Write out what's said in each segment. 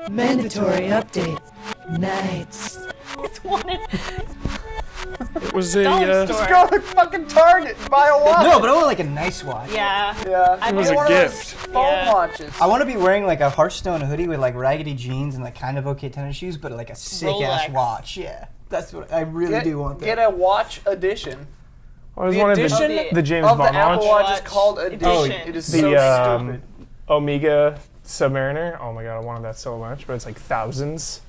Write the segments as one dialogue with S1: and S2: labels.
S1: Mandatory update. Nights.
S2: It's one.
S3: It was
S2: Dollar
S3: a
S2: store.
S4: Go to fucking Target and buy a watch.
S5: No, but I want like a nice watch.
S2: Yeah.
S4: Yeah.
S3: It was a
S4: one
S3: gift.
S4: Of those phone
S2: Yeah.
S4: watches.
S5: I want to be wearing like a Hearthstone hoodie with like raggedy jeans and like kind of okay tennis shoes, but like a sick ass
S2: Rolex.
S5: watch. Yeah, that's what I really do want.
S4: Get
S5: That.
S4: a watch edition.
S3: I always
S4: The
S3: wanted
S4: edition
S3: the James
S4: of the
S3: Bond
S4: Apple
S3: watch.
S4: Watch is called edition.
S2: Oh,
S4: It is
S3: the
S4: so stupid.
S3: Omega Submariner. Oh my god, I wanted that so much, but it's like thousands.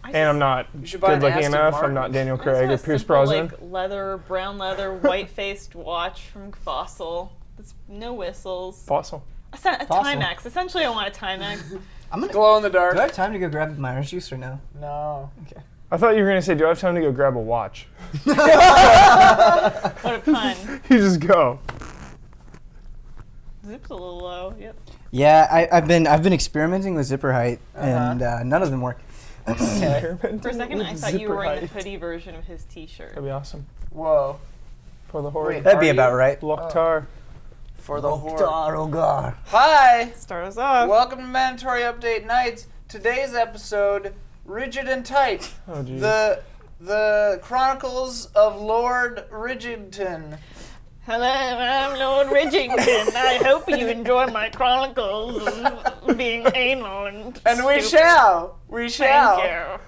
S3: And I'm not
S4: should buy an
S3: good looking
S4: Aston
S3: enough.
S4: Martin.
S3: I'm not Daniel
S2: I just want
S3: Craig
S2: a
S3: or Pierce
S2: simple,
S3: Brosnan.
S2: like leather, brown leather, white-faced watch from Fossil. It's no whistles.
S3: Fossil.
S2: A
S5: Fossil.
S2: Timex. Essentially, I want a Timex.
S5: I'm gonna.
S4: Glow in the dark.
S5: Do I have time to go grab my orange juice or no?
S4: No.
S5: Okay.
S3: I thought you were gonna say, do I have time to go grab a watch?
S2: What a pun.
S3: You just go.
S2: Zip's a little low. Yep.
S5: Yeah, I've been experimenting with zipper height, and none of them work.
S2: For a second, I thought you were wearing the
S3: Zipper height.
S2: hoodie version of his T-shirt.
S3: That'd be awesome.
S4: Whoa.
S3: For the horde.
S4: Wait.
S5: That'd be
S4: Are
S5: about
S4: you?
S5: right.
S3: Loktar.
S4: For the horde.
S5: Oh god.
S4: Hi.
S2: Start us off.
S4: Welcome to Mandatory Update Nights. Today's episode, Rigid and Tight.
S3: Oh geez.
S4: The Chronicles of Lord Rigidton.
S2: Hello, I'm Lord Ridgington. I hope you enjoy my chronicles of being anal and
S4: And we
S2: stupid.
S4: shall. We shall.
S2: Thank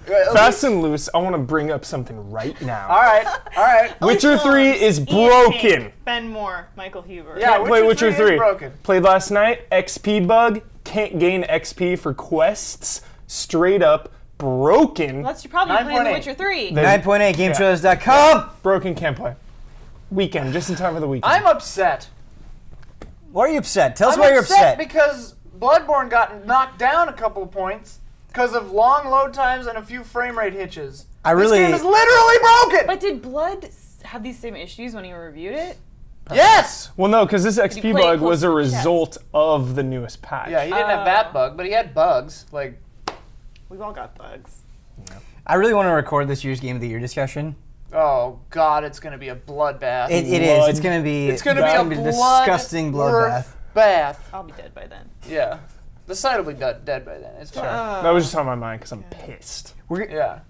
S2: you.
S3: Fast and loose, I want to bring up something right now.
S4: All right. All right.
S3: Witcher 3 is broken.
S2: Ben Moore, Michael Huber.
S4: Yeah,
S3: Can't play Witcher 3.
S4: is broken.
S3: Played last night, XP bug, can't gain XP for quests, straight up broken.
S2: That's probably playing The
S4: 9.8.
S2: Witcher 3.
S5: 9.8 GameTrailers.com.
S3: Broken, can't play. Weekend, just in time for the weekend.
S4: I'm upset.
S5: Why are you upset? Tell us
S4: I'm
S5: why you're
S4: upset
S5: upset.
S4: because Bloodborne got knocked down a couple of points because of long load times and a few frame rate hitches. This game is literally broken.
S2: But did Blood have these same issues when you reviewed it?
S4: Yes.
S3: Well, no, because this XP
S2: play it
S3: bug
S2: close
S3: was a
S2: to the chest?
S3: result of the newest patch.
S4: Yeah, he didn't have that bug, but he had bugs. Like,
S2: We've all got bugs.
S5: I really want to record this year's Game of the Year discussion.
S4: oh god, it's gonna be a bloodbath.
S5: It is. It's gonna be.
S4: It's gonna be a
S5: disgusting bloodbath.
S4: bath.
S2: I'll be dead by then.
S4: Yeah, the site will be dead by then. It's fine.
S3: That was just on my mind because I'm pissed.
S4: Yeah.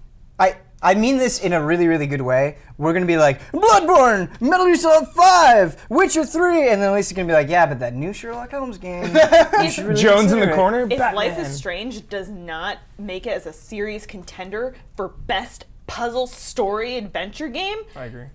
S5: I mean this in a really, really good way. We're gonna be like, Bloodborne, Metal Gear Solid 5, Witcher 3, and then Lisa's gonna be like, yeah, but that new Sherlock Holmes game. you should really
S3: Jones in the
S5: consider it."
S3: corner.
S2: If
S3: Batman.
S2: Life is Strange does not make it as a serious contender for best puzzle story adventure game,
S3: I agree.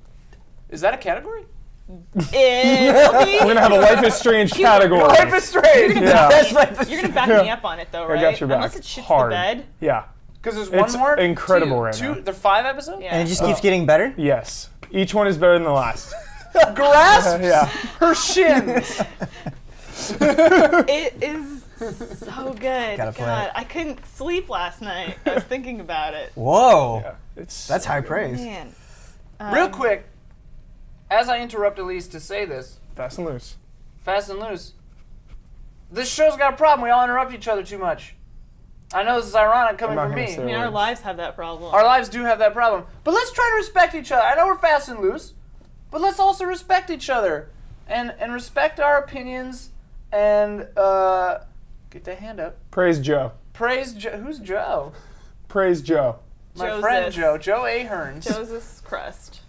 S4: Is that a category?
S2: it'll be.
S3: We're gonna have a Life is Strange category.
S4: Life is Strange.
S3: Yeah.
S5: That's Life is
S2: You're gonna back me up on it though, right?
S3: I got your back.
S2: Unless it shits
S3: Hard.
S2: the bed.
S3: Yeah.
S4: Because there's
S3: It's
S4: one more.
S3: incredible right now.
S4: There are 5 episodes.
S2: Yeah.
S5: And it just keeps getting better.
S3: Yes. Each one is better than the last.
S4: Grasps
S3: Yeah.
S4: her shins.
S2: It is so good.
S5: Gotta play
S2: God,
S5: it.
S2: I couldn't sleep last night. I was thinking about it.
S5: Whoa.
S3: Yeah. It's
S5: That's high praise.
S2: Man.
S4: Real quick, as I interrupt Elise to say this,
S3: fast and loose.
S4: fast and loose. This show's got a problem. We all interrupt each other too much. I know this is ironic coming
S3: I'm not
S4: from
S3: gonna
S4: me.
S3: say
S2: I mean, our
S3: words.
S2: lives have that problem.
S4: Our lives do have that problem. But let's try to respect each other. I know we're fast and loose, but let's also respect each other and respect our opinions and get that hand up.
S3: Praise Joe.
S4: Praise Joe. Who's Joe?
S3: Praise Joe.
S4: My friend
S2: Joseph.
S4: Joe. Joe Aherns.
S2: Joseph Crust.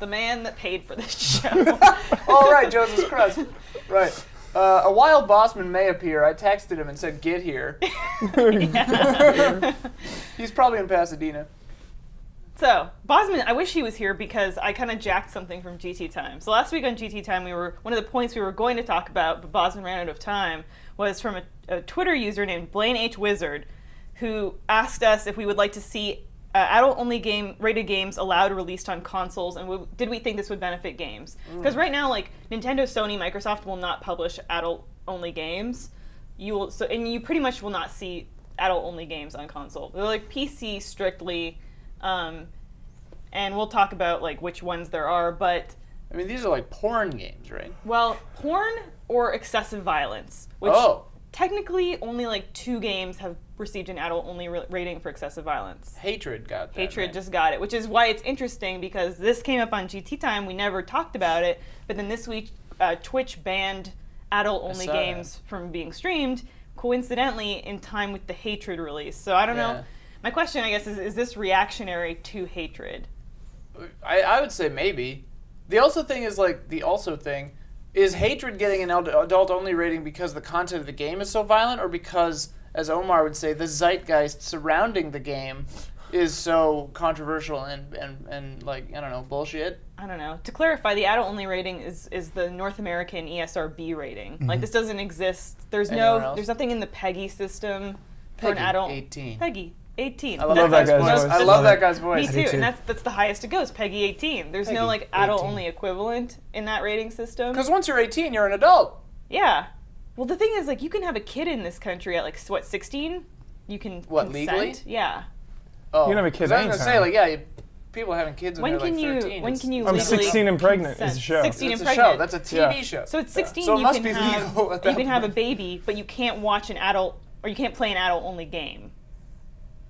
S2: The man that paid for this show.
S4: Oh, right, Joseph's Crust. Right. A wild bossman may appear. I texted him and said, get here. He's probably in Pasadena.
S2: So, Bosman, I wish he was here because I kind of jacked something from GT Time. So last week on GT Time, one of the points we were going to talk about, but Bosman ran out of time, was from a Twitter user named Blaine H. Wizard, who asked us if we would like to see adult-only rated games allowed released on consoles, and did we think this would benefit games? Because right now, like Nintendo, Sony, Microsoft will not publish adult-only games. And you pretty much will not see adult-only games on console. They're like PC strictly, and we'll talk about like which ones there are. But
S4: I mean, these are like porn games, right?
S2: well, porn or excessive violence, which
S4: Oh.
S2: technically only like 2 games have received an adult-only rating for excessive violence.
S4: Hatred got that.
S2: Hatred
S4: right?
S2: just got it, which is why it's interesting because this came up on GT Time. We never talked about it, but then this week Twitch banned adult-only
S4: I saw
S2: games from being streamed, coincidentally in time with the Hatred release. So I don't
S4: Yeah.
S2: know. My question, I guess, is this reactionary to Hatred?
S4: I would say maybe. The also thing is like the also thing is Hatred getting an adult only rating because the content of the game is so violent, or because, as Omar would say, the zeitgeist surrounding the game is so controversial and like, I don't know, bullshit.
S2: I don't know. To clarify, the adult-only rating is the North American ESRB rating. Like, this doesn't exist. There's
S4: Anywhere else?
S2: there's nothing in the PEGI system for an
S4: Peggy,
S2: adult.
S4: 18.
S2: PEGI 18.
S4: I love
S3: that
S4: that guy's
S3: guy's
S4: voice.
S3: voice.
S4: I love that guy's voice.
S2: Me
S5: I do
S2: too, and
S5: too.
S2: that's the highest it goes. PEGI 18. There's no
S4: Peggy
S2: like adult-only equivalent in that rating system.
S4: Because once you're 18, you're an adult.
S2: Yeah. Well, the thing is, like, you can have a kid in this country at like what 16? You can
S4: What,
S2: consent?
S4: legally?
S2: Yeah.
S4: Oh,
S3: You can have a kid
S4: 'cause I was gonna say,
S3: anytime.
S4: like, yeah, people having kids when
S2: When
S4: they're
S2: can
S4: like
S2: you
S4: 13.
S2: when
S4: it's-
S2: can you
S3: I'm
S2: legally
S3: 16 and pregnant is
S2: consent?
S3: the show.
S2: 16
S4: It's
S2: and
S4: a
S2: pregnant.
S4: show. That's a TV
S3: Yeah.
S4: show.
S2: So at 16,
S4: So it
S2: you
S4: must
S2: can
S4: be
S2: have
S4: legal at that
S2: you can have a
S4: point.
S2: baby, but you can't watch an adult, or you can't play an adult-only game.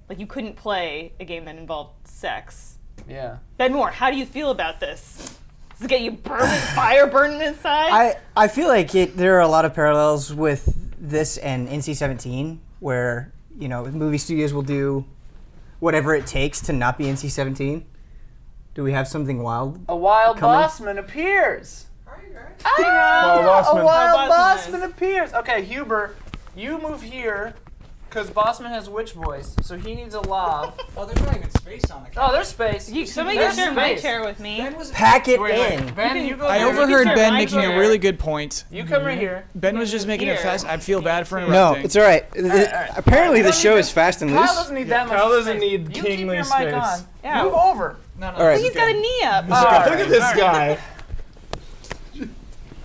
S2: Like, you couldn't play a game that involved sex.
S4: Yeah.
S2: Ben Moore, how do you feel about this? Does it get you fire burning inside?
S5: I feel like there are a lot of parallels with this and NC-17, where movie studios will do whatever it takes to not be NC-17. Do we have something wild?
S4: A wild
S5: Coming.
S4: bossman appears.
S3: Wild Bossman.
S4: A wild
S2: Wild Bossman
S4: bossman appears. Okay, Huber, you move here, because Bossman has witch voice, so he needs a lav.
S6: Oh, there's not even space on the couch.
S4: Oh, there's space.
S2: Somebody
S4: There's
S2: can share my
S4: space.
S2: chair with me.
S6: Ben was.
S5: Pack it
S4: Wait,
S5: in.
S4: Ben, you go
S6: I
S4: here.
S6: overheard
S2: share
S6: Ben
S2: my
S6: making
S2: chair.
S6: a really good point.
S4: You come right here.
S6: Ben was just making it
S2: Here.
S6: fast. I feel bad for
S5: No,
S6: interrupting.
S5: it's all right. Apparently,
S4: You
S5: the
S4: don't
S5: show
S4: need
S5: is
S4: to-
S5: fast and
S4: Kyle
S5: loose.
S4: doesn't need that much
S3: Kyle doesn't
S4: space.
S3: need
S4: You keep
S3: kingly
S4: your mic
S3: space.
S4: on.
S2: Yeah.
S4: Move over.
S6: No,
S5: All right.
S2: He's got a knee up.
S4: All right.
S3: Look at this guy.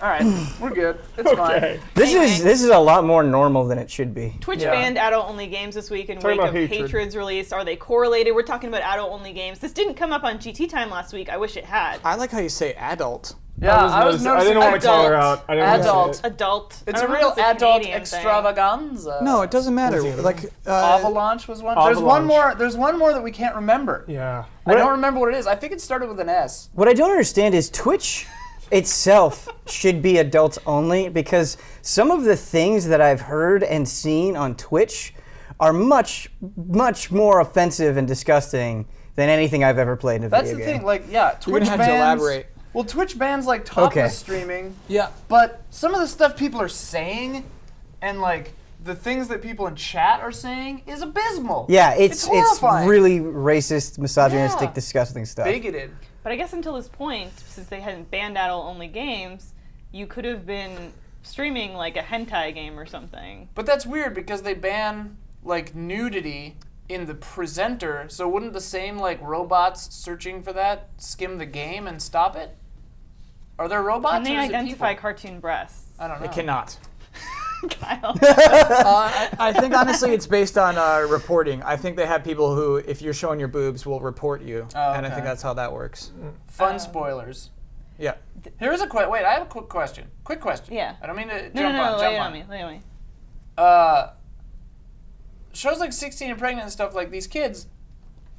S4: All right, we're good. It's fine.
S3: Okay.
S5: This is a lot more normal than it should be.
S2: Twitch
S3: Yeah.
S2: banned adult-only games this week in
S3: Talking
S2: wake
S3: about
S2: of
S3: Hatred.
S2: Hatred's release. Are they correlated? We're talking about adult-only games. This didn't come up on GT Time last week. I wish it had.
S6: I like how you say adult.
S4: Yeah, I was
S3: I
S4: noticing
S3: didn't want to call her
S2: adult.
S3: out. I didn't want to say
S4: Adult.
S3: it.
S2: Adult.
S4: It's
S2: I
S4: a
S2: don't know
S4: real
S2: if it's a
S4: adult
S2: Canadian thing.
S4: extravaganza.
S6: No, it doesn't matter.
S3: What's the other
S6: Like
S4: Avalanche was one. There's one
S3: Avalanche.
S4: more. There's one more that we can't remember.
S3: Yeah.
S4: I don't remember what it is. I think it started with an S.
S5: What I don't understand is Twitch itself should be adults only, because some of the things that I've heard and seen on Twitch are much, much more offensive and disgusting than anything I've ever played in a
S4: That's
S5: video
S4: the
S5: game.
S4: thing. Like, yeah, Twitch
S6: You're gonna have
S4: bans.
S6: to elaborate.
S4: Well, Twitch bans like topless
S5: Okay.
S4: streaming,
S6: Yeah.
S4: but some of the stuff people are saying, and like the things that people in chat are saying, is abysmal.
S5: Yeah, it's
S4: horrifying.
S5: really racist, misogynistic,
S4: Yeah.
S5: disgusting stuff.
S4: bigoted.
S2: But I guess until this point, since they hadn't banned adult-only games, you could have been streaming like a hentai game or something.
S4: But that's weird because they ban like nudity in the presenter. So wouldn't the same like robots searching for that skim the game and stop it? Are there robots?
S2: Can they
S4: or is it
S2: identify
S4: people?
S2: cartoon breasts?
S4: I don't know.
S6: It cannot.
S2: Kyle.
S6: I think honestly it's based on reporting. I think they have people who, if you're showing your boobs, will report you.
S4: Oh,
S6: And I
S4: okay.
S6: think that's how that works.
S4: Fun spoilers.
S6: Yeah.
S4: Here is a quick. Wait, I have a quick question. Quick question.
S2: Yeah.
S4: I don't mean to
S2: No,
S4: jump
S2: no,
S4: on.
S2: lay
S4: Jump
S2: it
S4: on.
S2: on me. Lay it on me.
S4: Shows like 16 and pregnant and stuff like these kids.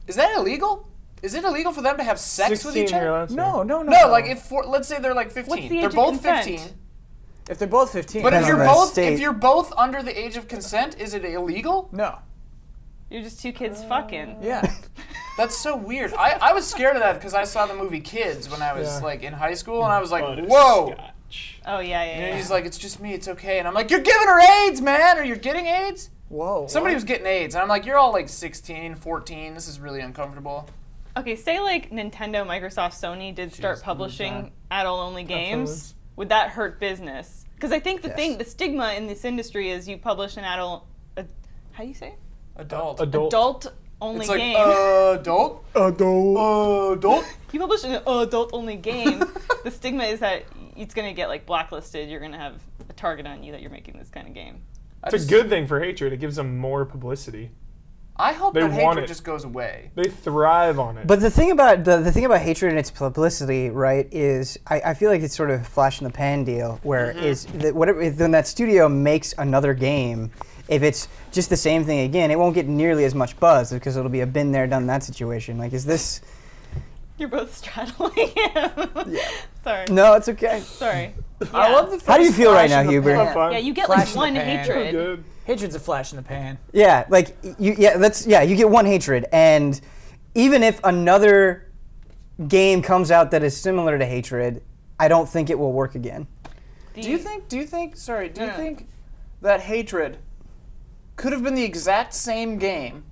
S4: Is that illegal? Is it illegal for them to have sex with
S3: 16
S4: each
S3: you're
S4: other?
S3: allowed to.
S6: No.
S4: No, like let's say they're like 15.
S2: What's the
S4: They're
S2: age of
S4: both
S2: consent?
S4: 15.
S6: If they're both 15.
S4: But if
S5: Depends
S4: you're
S5: on the
S4: both
S5: state.
S4: if you're both under the age of consent, is it illegal?
S6: no.
S2: You're just two kids fucking.
S6: Yeah.
S4: That's so weird. I was scared of that because I saw the movie Kids when I was
S3: Yeah.
S4: like in high school, and I was like, whoa.
S2: Oh, yeah, yeah,
S4: And
S2: yeah.
S4: he's like, it's just me, it's okay. And I'm like, you're giving her AIDS, man, or you're getting AIDS?
S6: Whoa.
S4: Somebody was getting AIDS, and I'm like, you're all like 16, 14. This is really uncomfortable.
S2: Okay, say like Nintendo, Microsoft, Sony did start publishing adult-only games.
S3: Absolutely.
S2: Would that hurt business? Because I think the
S5: Yes.
S2: the stigma in this industry is you publish an how do you say it?
S4: Adult.
S2: Adult-only
S4: It's like,
S2: game.
S4: adult? Adult?
S2: You publish an adult-only game. The stigma is that it's going to get like blacklisted. You're going to have a target on you that you're making this kind of game.
S3: It's a good thing for Hatred. It gives them more publicity.
S4: I hope
S3: They
S4: that
S3: want
S4: hatred
S3: it.
S4: just goes away.
S3: They thrive on it.
S5: But the thing about the thing about hatred and its publicity, right, is I feel like it's sort of a flash in the pan deal where is that whatever when that studio makes another game, if it's just the same thing again, it won't get nearly as much buzz because it'll be a been there, done that situation. Like, is this?
S2: You're both straddling him. Sorry.
S5: No, it's okay.
S2: Sorry.
S4: I love the
S5: How do you feel right now,
S4: flash in the
S5: Huber?
S4: pan.
S3: I'm fine.
S2: Yeah, you get
S6: Flash
S2: like
S6: in the
S2: one
S6: pan.
S2: hatred.
S3: Good.
S6: Hatred's a flash in the pan.
S5: Yeah, like you get one hatred, and even if another game comes out that is similar to hatred, I don't think it will work again.
S4: Do you think that hatred could have been the exact same game,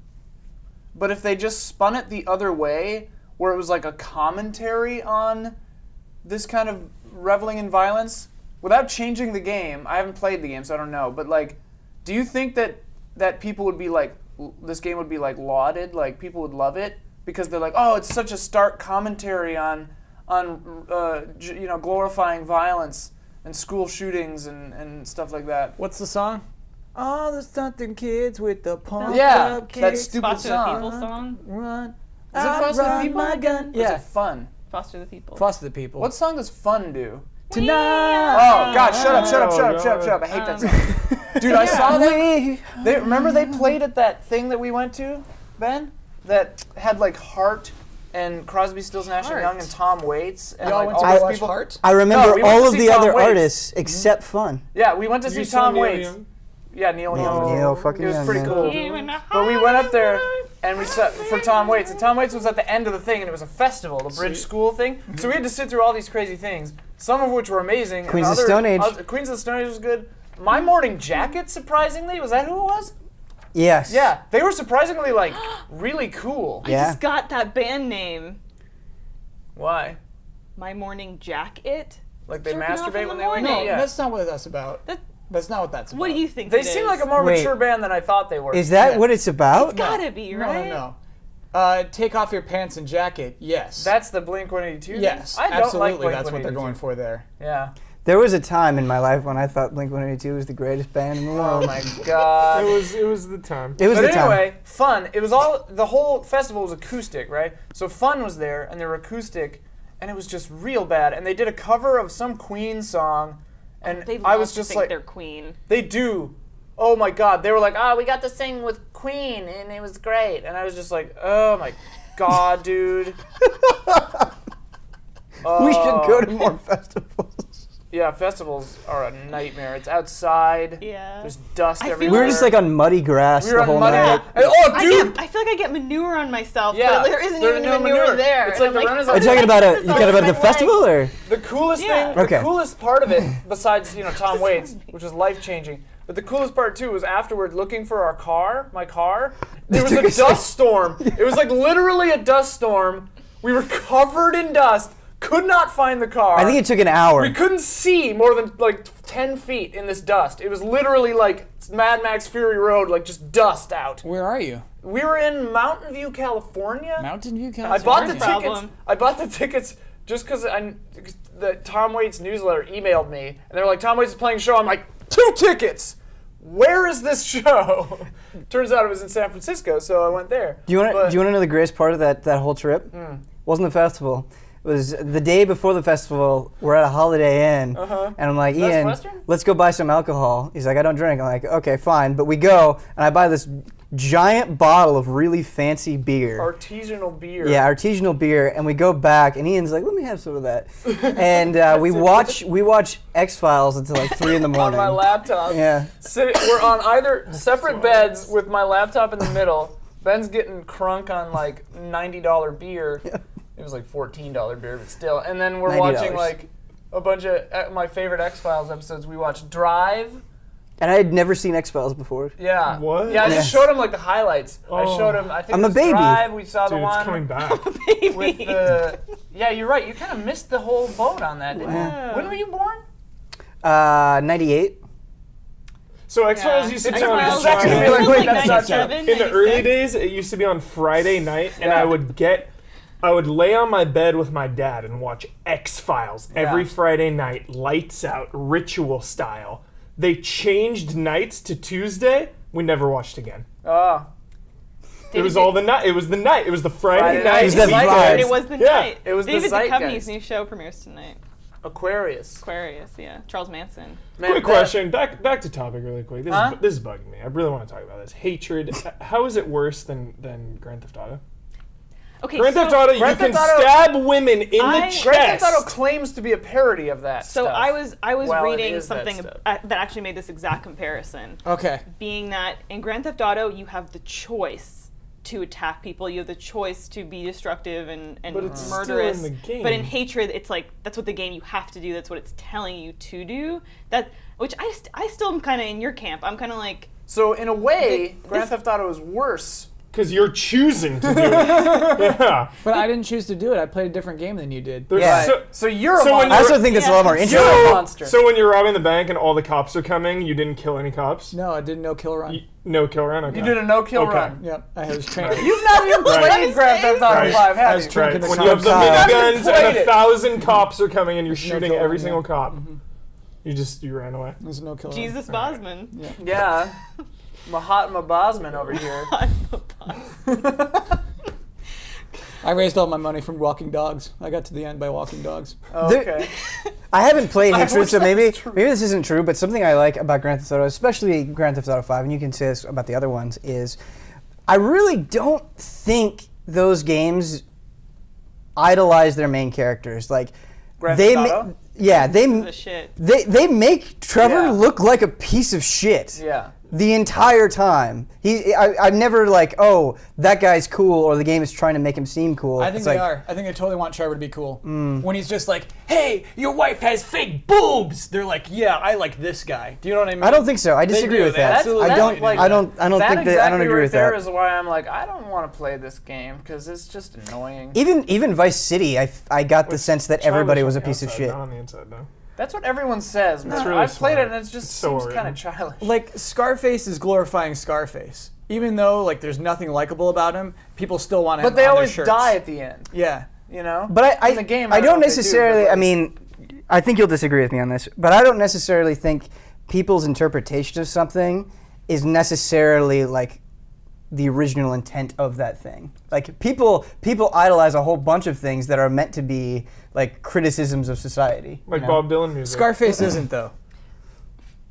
S4: but if they just spun it the other way, where it was like a commentary on this kind of reveling in violence, without changing the game? I haven't played the game, so I don't know. But like, do you think that people would be like, this game would be like lauded, like people would love it because they're like, oh, it's such a stark commentary on glorifying violence and school shootings and stuff like that?
S6: What's the song? All the stunting kids with the pump
S4: Yeah,
S6: up
S4: that
S6: kicks.
S4: stupid
S2: Foster the
S4: song.
S2: People song?
S6: Run.
S4: Is it
S6: I
S4: Foster the
S6: run
S4: People?
S6: my gun.
S4: Or is
S6: Yeah,
S4: it Fun?
S2: Foster the People.
S6: Foster the People.
S4: What song does Fun do?
S6: Tonight?
S4: Oh God! Shut up! I hate that song. Dude, I saw that. Remember they played at that thing that we went to, Ben? That had like Hart and Crosby, Stills, Nash and Young and Tom Waits and
S6: Y'all
S4: like
S6: went
S4: all
S6: to
S4: those
S6: watch
S4: people.
S6: Heart?
S5: I remember
S4: No, we went
S5: all
S4: to
S5: of
S4: see
S5: the
S4: Tom
S5: other
S4: Waits.
S5: artists except Fun.
S4: Yeah, we went to see Tom
S3: Neil
S4: Waits.
S3: Young?
S4: Yeah, Neil Young.
S5: Neil fucking
S4: It was
S5: Young,
S4: pretty
S5: man.
S4: cool. But we went up there and we sat for Tom Waits, and Tom Waits was at the end of the thing, and it was a festival, the Bridge School thing. So we had to sit through all these crazy things, some of which were amazing. and
S5: Queens of Stone Age.
S4: Queens of the Stone Age was good. My Morning Jacket, surprisingly, was that who it was?
S5: Yes.
S4: Yeah, they were surprisingly like really cool.
S2: I
S5: Yeah.
S2: just got that band name.
S4: Why?
S2: My Morning Jacket.
S4: Like they
S2: Jerking off
S4: masturbate
S2: in
S4: when
S2: the
S4: they wake
S6: No,
S4: up? Yeah.
S6: that's not what that's about.
S2: That-
S6: That's not what that's about.
S2: What do you think
S4: They
S2: it
S4: seem
S2: is?
S4: like a more
S5: Wait.
S4: mature band than I thought they were.
S5: Is that
S6: Yeah.
S5: what it's about?
S2: It's gotta be, right?
S6: No. Take off your pants and jacket. Yes.
S4: That's the Blink-182 thing?
S6: yes.
S4: I don't
S6: absolutely.
S4: like
S6: That's what they're
S4: Blink-182.
S6: going for there.
S4: Yeah.
S5: There was a time in my life when I thought Blink-182 was the greatest band in the world.
S4: Oh my god.
S3: It was the time.
S5: It was
S4: But
S5: the time.
S4: anyway, Fun. It was the whole festival was acoustic, right? So Fun was there, and they were acoustic, and it was just real bad. And they did a cover of some Queen song, and
S2: They
S4: I
S2: love
S4: was
S2: to
S4: just
S2: think
S4: like,
S2: they're Queen.
S4: they do. Oh my god. They were like, we got to sing with Queen, and it was great. And I was just like, oh my god, dude.
S5: We should go to more festivals.
S4: Yeah, festivals are a nightmare. It's outside.
S2: Yeah.
S4: There's dust
S2: I feel
S4: everywhere.
S5: We were just like on muddy grass
S4: We were
S5: the
S4: on
S5: whole
S4: muddy
S5: night.
S4: grass. Oh, dude!
S2: I feel like I get manure on myself,
S4: Yeah,
S2: but there isn't
S4: there's
S2: even
S4: no
S2: manure,
S4: manure.
S2: there.
S4: It's
S2: And
S4: like the
S2: I'm
S4: Renaissance-
S5: Are you talking about you talking about the festival or?
S4: The coolest
S2: Yeah.
S4: thing,
S5: Okay.
S4: the coolest part of it, besides Tom Waits, which was life changing, but the coolest part too was afterward looking for my car. There was a dust storm. It was like literally a dust storm. We were covered in dust. Could not find the car.
S5: I think it took an hour.
S4: We couldn't see more than like 10 feet in this dust. It was literally like Mad Max Fury Road, like just dust out.
S6: Where are you?
S4: We were in Mountain View, California.
S6: Mountain View,
S4: I
S6: California.
S4: bought the
S2: Problem.
S4: tickets. I bought the tickets just because the Tom Waits newsletter emailed me, and they were like, "Tom Waits is playing a show." I'm like, 2 tickets. Where is this show? Turns out it was in San Francisco, so I went there.
S5: Do you want to know the greatest part of that whole trip? Wasn't the festival. It was the day before the festival. We're at a Holiday Inn, and I'm like,
S4: Best
S5: Ian,
S4: Western?
S5: let's go buy some alcohol. He's like, I don't drink. I'm like, okay, fine. But we go, and I buy this giant bottle of really fancy beer.
S4: Artisanal beer.
S5: Yeah, artisanal beer, and we go back, and Ian's like, "Let me have some of that." And we watch X-Files until like 3 in the
S4: On
S5: morning.
S4: my laptop.
S5: Yeah.
S4: We're on either separate beds with my laptop in the middle. Ben's getting crunk on like $90 beer. It was like $14 beer, but still. And then we're
S5: $90.
S4: watching like a bunch of my favorite X-Files episodes. We watched Drive.
S5: And I had never seen X-Files before.
S4: Yeah.
S3: What?
S4: Yeah, I just
S5: Yes.
S4: showed him like the highlights. I
S3: Oh.
S4: showed him. I think
S5: I'm
S4: it
S5: a
S4: was
S5: baby.
S4: Drive. We saw
S3: Dude,
S4: the
S3: it's
S4: one
S3: coming back.
S4: with the. Yeah, you're right. You kind of missed the whole boat on that. Didn't you? When were you born?
S5: 98.
S3: So X-Files used to
S4: It
S3: be
S4: took me a
S3: on
S4: second to be
S3: Friday.
S4: like, wait, that's not
S2: 97,
S3: In the early
S2: 96.
S3: days, it used to be on Friday night, and
S4: Yeah.
S3: I would lay on my bed with my dad and watch X-Files every
S4: Yeah.
S3: Friday night, lights out, ritual style. They changed nights to Tuesday. We never watched again.
S4: Oh.
S3: It was all the night. It was the night. It was the Friday night.
S5: It was the
S3: weekend.
S5: vibe.
S2: It was the
S3: Yeah.
S2: night.
S4: It was the
S2: David
S4: zeitgeist.
S2: Duchovny's new show premieres tonight.
S4: Aquarius.
S2: Aquarius, yeah. Charles Manson.
S4: Man,
S3: Quick
S4: that-
S3: question. Back to topic really quick.
S4: Huh?
S3: This is bugging me. I really want to talk about this. Hatred. How is it worse than Grand Theft Auto?
S2: Okay,
S3: Grand
S2: so,
S3: Theft Auto, you
S4: Grand
S3: can
S4: Theft Auto-
S3: stab women in
S2: I-
S3: the
S2: Grand
S3: chest.
S4: Grand Theft Auto claims to be a parody of that
S2: so
S4: stuff.
S2: I was
S4: Well, it
S2: reading
S4: is that
S2: something
S4: stuff.
S2: that actually made this exact comparison.
S6: Okay.
S2: Being that in Grand Theft Auto, you have the choice to attack people. You have the choice to be destructive and
S3: But it's still
S2: murderous.
S3: in the game.
S2: But in Hatred, it's like that's what the game you have to do. That's what it's telling you to do. Which I still am kind of in your camp. I'm kind of like,
S4: So in a way,
S2: This-
S4: Grand Theft Auto is worse.
S3: Because you're choosing to do it. Yeah.
S6: But I didn't choose to do it. I played a different game than you did.
S3: There's
S5: Yeah.
S3: so
S4: you're a
S3: So when
S4: monster.
S5: I also think that's a lot more
S2: Yeah.
S5: interesting.
S4: You're a monster.
S3: So when you're robbing the bank and all the cops are coming, you didn't kill any cops?
S6: No, I did no kill run.
S3: No kill run? Okay.
S4: You did a no-kill
S3: Okay.
S4: run.
S6: Yep, I was training.
S4: You've not even played Grand Theft Auto
S3: Right.
S4: 5,
S6: I
S4: have
S6: was
S4: you?
S6: trying-
S3: Right.
S6: the
S3: When you have the
S5: cops.
S3: miniguns
S4: You've played
S3: and
S4: it.
S3: 1,000 cops are coming and you're shooting
S6: kill
S3: every
S6: run,
S3: single
S6: yeah.
S3: cop. You ran away.
S6: There's no kill run.
S2: Jesus Bosman.
S4: Yeah. Mahatma Bosman over here.
S6: I raised all my money from walking dogs. I got to the end by walking dogs.
S4: Oh,
S5: There-
S4: okay.
S5: I haven't played Hatred,
S4: wish
S5: so
S4: that
S5: maybe
S4: was true.
S5: this isn't true. But something I like about Grand Theft Auto, especially Grand Theft Auto 5, and you can say this about the other ones, is I really don't think those games idolize their main characters. Like
S4: Grand
S5: they,
S4: Theft Auto?
S5: yeah,
S2: The shit.
S5: they make Trevor
S4: Yeah.
S5: look like a piece of shit.
S4: Yeah.
S5: The entire time. I'm never like, oh, that guy's cool, or the game is trying to make him seem cool.
S6: I think
S5: It's
S6: they
S5: like,
S6: are. I think they totally want Trevor to be cool. When he's just like, "Hey, your wife has fake boobs," they're like, "Yeah, I like this guy." Do you know what I mean?
S5: I don't think so. I disagree
S6: do.
S5: with
S6: They
S5: that.
S6: absolutely
S5: I don't.
S6: do that.
S5: I don't think that. I don't
S4: exactly
S5: agree
S4: right
S5: with
S4: there
S5: that.
S4: is why I'm like, I don't want to play this game because it's just annoying.
S5: Even Vice City, I got the sense that everybody was a piece of shit.
S3: Not on the inside, though.
S4: That's what everyone says. Man.
S3: really
S4: I've played
S3: smart.
S4: it and it just
S3: It's so
S4: seems kind of
S3: written.
S4: childish.
S6: Like Scarface is glorifying Scarface, even though like there's nothing likable about him. People still want to.
S4: But they
S6: on their
S4: always
S6: shirts.
S4: die at the end.
S6: Yeah.
S4: You know.
S5: But
S4: In the game,
S5: I
S4: know
S5: don't
S4: what they do,
S5: necessarily.
S4: but,
S5: I
S4: like,
S5: mean, I think you'll disagree with me on this, but I don't necessarily think people's interpretation of something is necessarily like the original intent of that thing. Like people idolize a whole bunch of things that are meant to be like criticisms of society.
S3: Like
S5: you know?
S3: Bob Dylan music.
S6: Scarface isn't though.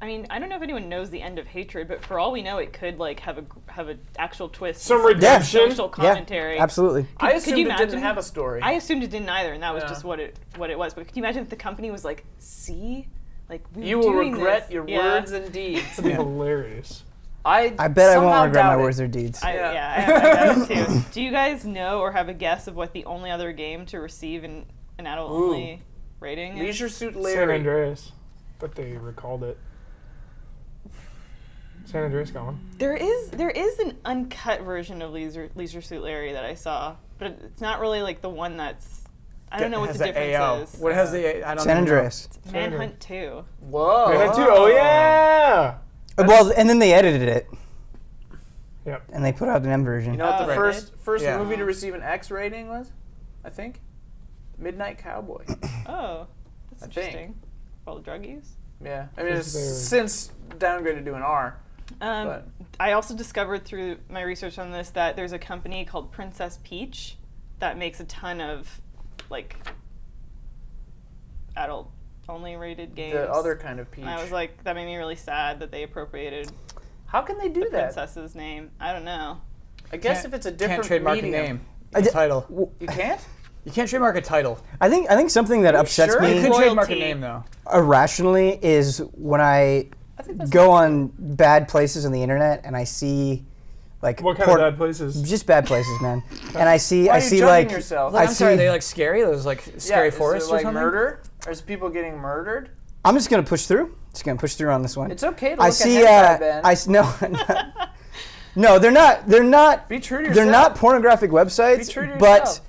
S2: I mean, I don't know if anyone knows the end of Hatred, but for all we know, it could like have an actual twist.
S3: Some
S2: and
S3: redemption.
S2: social
S5: Yeah,
S2: commentary.
S5: absolutely.
S4: I
S2: could
S4: assumed
S2: you
S4: it didn't
S2: imagine-
S4: have a story.
S2: I assumed it didn't either, and that was
S4: Yeah.
S2: just what it was. But could you imagine if the company was like, "See, like we
S4: you
S2: were
S4: will
S2: doing
S4: regret
S2: this."
S4: your
S2: Yeah.
S4: words and deeds.
S3: It'd be hilarious.
S5: I bet I
S4: somehow
S5: won't regret my
S4: doubt it.
S5: words or deeds.
S2: Yeah,
S4: Yeah.
S2: I got it too. Do you guys know or have a guess of what the only other game to receive an adult-only rating is?
S4: Leisure Suit
S3: San
S4: Larry.
S3: Andreas. But they recalled it. San Andreas got one.
S2: There is an uncut version of Leisure Suit Larry that I saw, but it's not really like the one that's. I don't know what
S6: Has
S2: the
S6: a AO.
S2: difference is.
S6: What has the? I don't
S5: San
S6: even know.
S5: Andreas.
S2: Manhunt 2.
S4: Whoa.
S3: Manhunt 2. Oh yeah.
S5: Well, and then they edited it
S3: Yep.
S5: and they put out an M version.
S4: You know what the
S2: Oh,
S4: first
S6: Yeah.
S4: movie to receive an X rating was? I think. Midnight Cowboy.
S2: Oh, that's
S4: I think.
S2: interesting. For all the drug use.
S4: Yeah. I mean, it's
S3: They're-
S4: since downgraded to an R. But-
S2: I also discovered through my research on this that there's a company called Princess Peach that makes a ton of like adult only rated games.
S4: The other kind of peach.
S2: And I was like, that made me really sad that they appropriated
S4: how can they do
S2: the
S4: that?
S2: princess's name. I don't know.
S4: I guess
S6: Can't-
S4: if it's a different
S6: Can't trademark
S4: medium.
S6: a name.
S5: I
S6: A
S5: di-
S6: title.
S4: You can't?
S6: You can't trademark a title.
S5: I think something that upsets
S4: sure?
S6: You
S5: me
S6: could trademark a
S2: Royalty.
S6: name though.
S5: irrationally is when I
S4: I think that's
S5: go on bad places on the internet and I see like
S3: What kind of bad places?
S5: just bad places, man. And I see
S4: Why
S5: I
S4: are you
S5: see
S4: judging
S5: like
S4: yourself?
S5: I
S6: I'm sorry,
S5: see-
S6: they like scary? Those like scary
S4: is
S6: forests
S4: it like
S6: or something?
S4: murder? Or is people getting murdered?
S5: I'm just gonna push through. Just gonna push through on this one.
S4: It's okay to
S5: I
S4: look
S5: see.
S4: at hentai, Ben.
S5: I s- no, no, they're not. They're not.
S4: Be true to
S5: They're not
S4: yourself.
S5: pornographic websites.
S4: Be true to
S5: but
S4: yourself.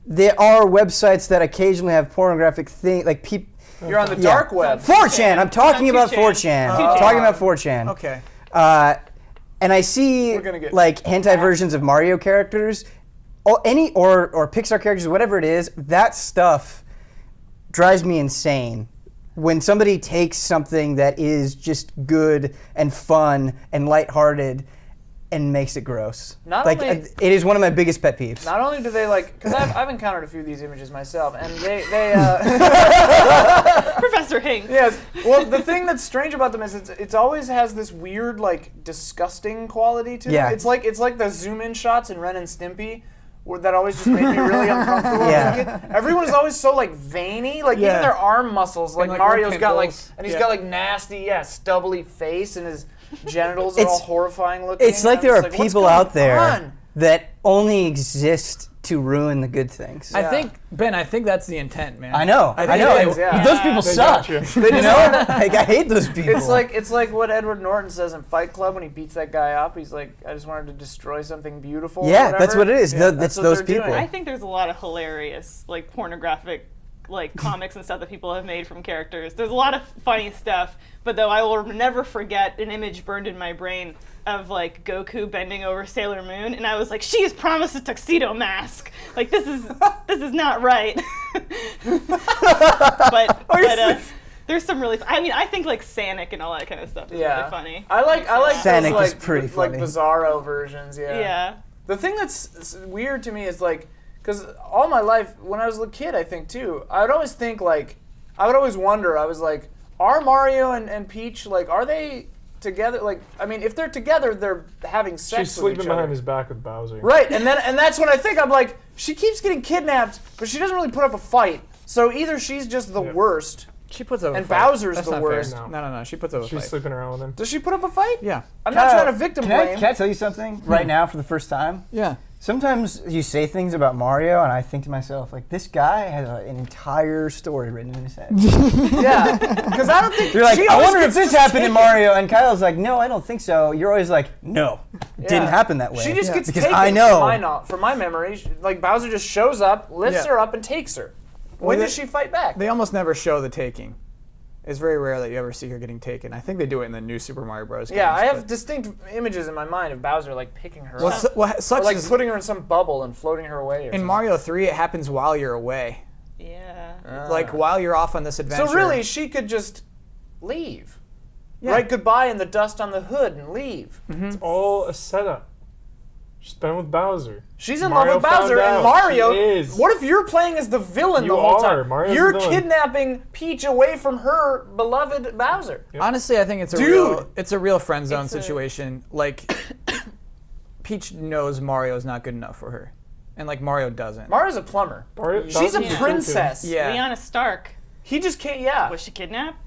S5: there are websites that occasionally have pornographic thing like people.
S4: You're on the
S5: Yeah.
S4: dark web.
S5: 4chan. I'm talking
S2: Not
S5: about
S2: 2chan.
S5: 4chan.
S2: 2chan.
S5: I'm talking about 4chan.
S6: Okay.
S5: And I see
S4: We're gonna get
S5: like hentai versions of Mario characters, or Pixar characters, whatever it is. That stuff drives me insane. When somebody takes something that is just good and fun and lighthearted and makes it gross.
S4: Not
S5: like
S4: only-
S5: it is one of my biggest pet peeves.
S4: Not only do they like, because I've encountered a few of these images myself, and they
S2: Professor Hink.
S4: yes. Well, the thing that's strange about them is it's always has this weird like disgusting quality to
S5: Yeah.
S4: them. It's like the zoom in shots in Ren and Stimpy. That always just made me really uncomfortable.
S5: Yeah.
S4: As a kid. Everyone is always so like veiny, like
S6: Yeah.
S4: even their arm muscles. Like
S6: like,
S4: Mario's
S6: red
S4: got like,
S6: pimples.
S4: and he's
S6: Yeah.
S4: got like nasty, stubbly face, and his genitals are all
S5: It's-
S4: horrifying looking.
S5: It's like
S4: and
S5: there
S4: I'm
S5: are
S4: just like, what's
S5: people
S4: going
S5: out there
S4: on?
S5: that only exist to ruin the good things.
S6: I think Ben. I think that's the intent, man.
S5: I know. I
S6: think
S5: know.
S6: it
S4: is, yeah.
S5: Those people
S3: They
S5: suck.
S3: got you.
S5: You know? Like, I hate those people.
S4: It's like what Edward Norton says in Fight Club when he beats that guy up. He's like, I just wanted to destroy something beautiful. or
S5: yeah, that's
S4: whatever.
S5: what it is.
S4: Yeah,
S5: That's
S4: what
S5: those
S4: they're doing.
S5: people.
S2: I think there's a lot of hilarious, like pornographic, like comics and stuff that people have made from characters. There's a lot of funny stuff, but though I will never forget an image burned in my brain of like Goku bending over Sailor Moon, and I was like, she is promised a tuxedo mask. Like this is not right. but there's some really. I mean, I think like Sonic and all that kind of stuff is really funny.
S4: I like
S5: Sonic
S4: those,
S5: is pretty
S4: like
S5: funny.
S4: Bizarro versions. Yeah.
S2: Yeah.
S4: The thing that's weird to me is like, because all my life when I was a kid, I think too, I would always think like, I would always wonder. I was like, are Mario and Peach like, are they together? Like, I mean, if they're together, they're having sex
S3: She's
S4: with
S3: sleeping
S4: each other.
S3: behind his back with Bowser.
S4: Right, and that's when I think I'm like, she keeps getting kidnapped, but she doesn't really put up a fight. So either she's just the worst.
S6: She puts up a
S4: And
S6: fight.
S4: Bowser's
S6: That's
S4: the
S6: not
S4: worst.
S6: Fair. No. She puts up a
S3: She's
S6: fight.
S3: sleeping around with him.
S4: Does she put up a fight?
S6: Yeah.
S4: I'm not trying to victim
S5: Can
S4: blame.
S5: I tell you something right now for the first time?
S6: Yeah.
S5: Sometimes you say things about Mario, and I think to myself, like, this guy has an entire story written in his head.
S4: Yeah, because I don't think
S5: You're like,
S4: she
S5: I
S4: always
S5: wonder if
S4: gets
S5: this
S4: just
S5: happened in
S4: taken.
S5: Mario, and Kyle's like, no, I don't think so. You're always like, no, it didn't happen that way.
S4: She just gets
S5: because
S4: taken.
S5: I know.
S4: From my memory, like Bowser just shows up, lifts
S6: Yeah.
S4: her up, and takes her. When
S6: Well,
S4: does she fight back?
S6: They almost never show the taking. It's very rare that you ever see her getting taken. I think they do it in the new Super Mario Bros.
S4: Yeah,
S6: games,
S4: I have
S6: but-
S4: distinct images in my mind of Bowser like picking her
S6: What,
S4: up,
S6: su- what
S4: or
S6: sucks
S4: like
S6: is
S4: putting her in some bubble and floating her away. Or
S6: in
S4: something.
S6: Mario 3, it happens while you're away.
S2: Yeah.
S6: Like while you're off on this adventure.
S4: So really, she could just leave,
S6: Yeah.
S4: write goodbye in the dust on the hood, and leave.
S3: It's all a setup. She's been with Bowser.
S4: She's in
S3: Mario
S4: love with Bowser,
S3: found
S4: and
S3: out.
S4: Mario.
S3: She is.
S4: What if you're playing as the villain
S3: You
S4: the whole
S3: are.
S4: time?
S3: Mario's
S4: You're
S3: the villain.
S4: kidnapping Peach away from her beloved Bowser.
S6: Honestly, I think it's a
S4: Dude!
S6: real friend zone
S2: It's a-
S6: situation. Like Peach knows Mario's not good enough for her, and like Mario doesn't.
S4: Mario's a plumber.
S3: Mario-
S4: She's a
S3: Bowser's
S4: princess.
S6: Yeah.
S2: Lyanna Stark.
S4: He just can't. Yeah.
S2: Was she kidnapped?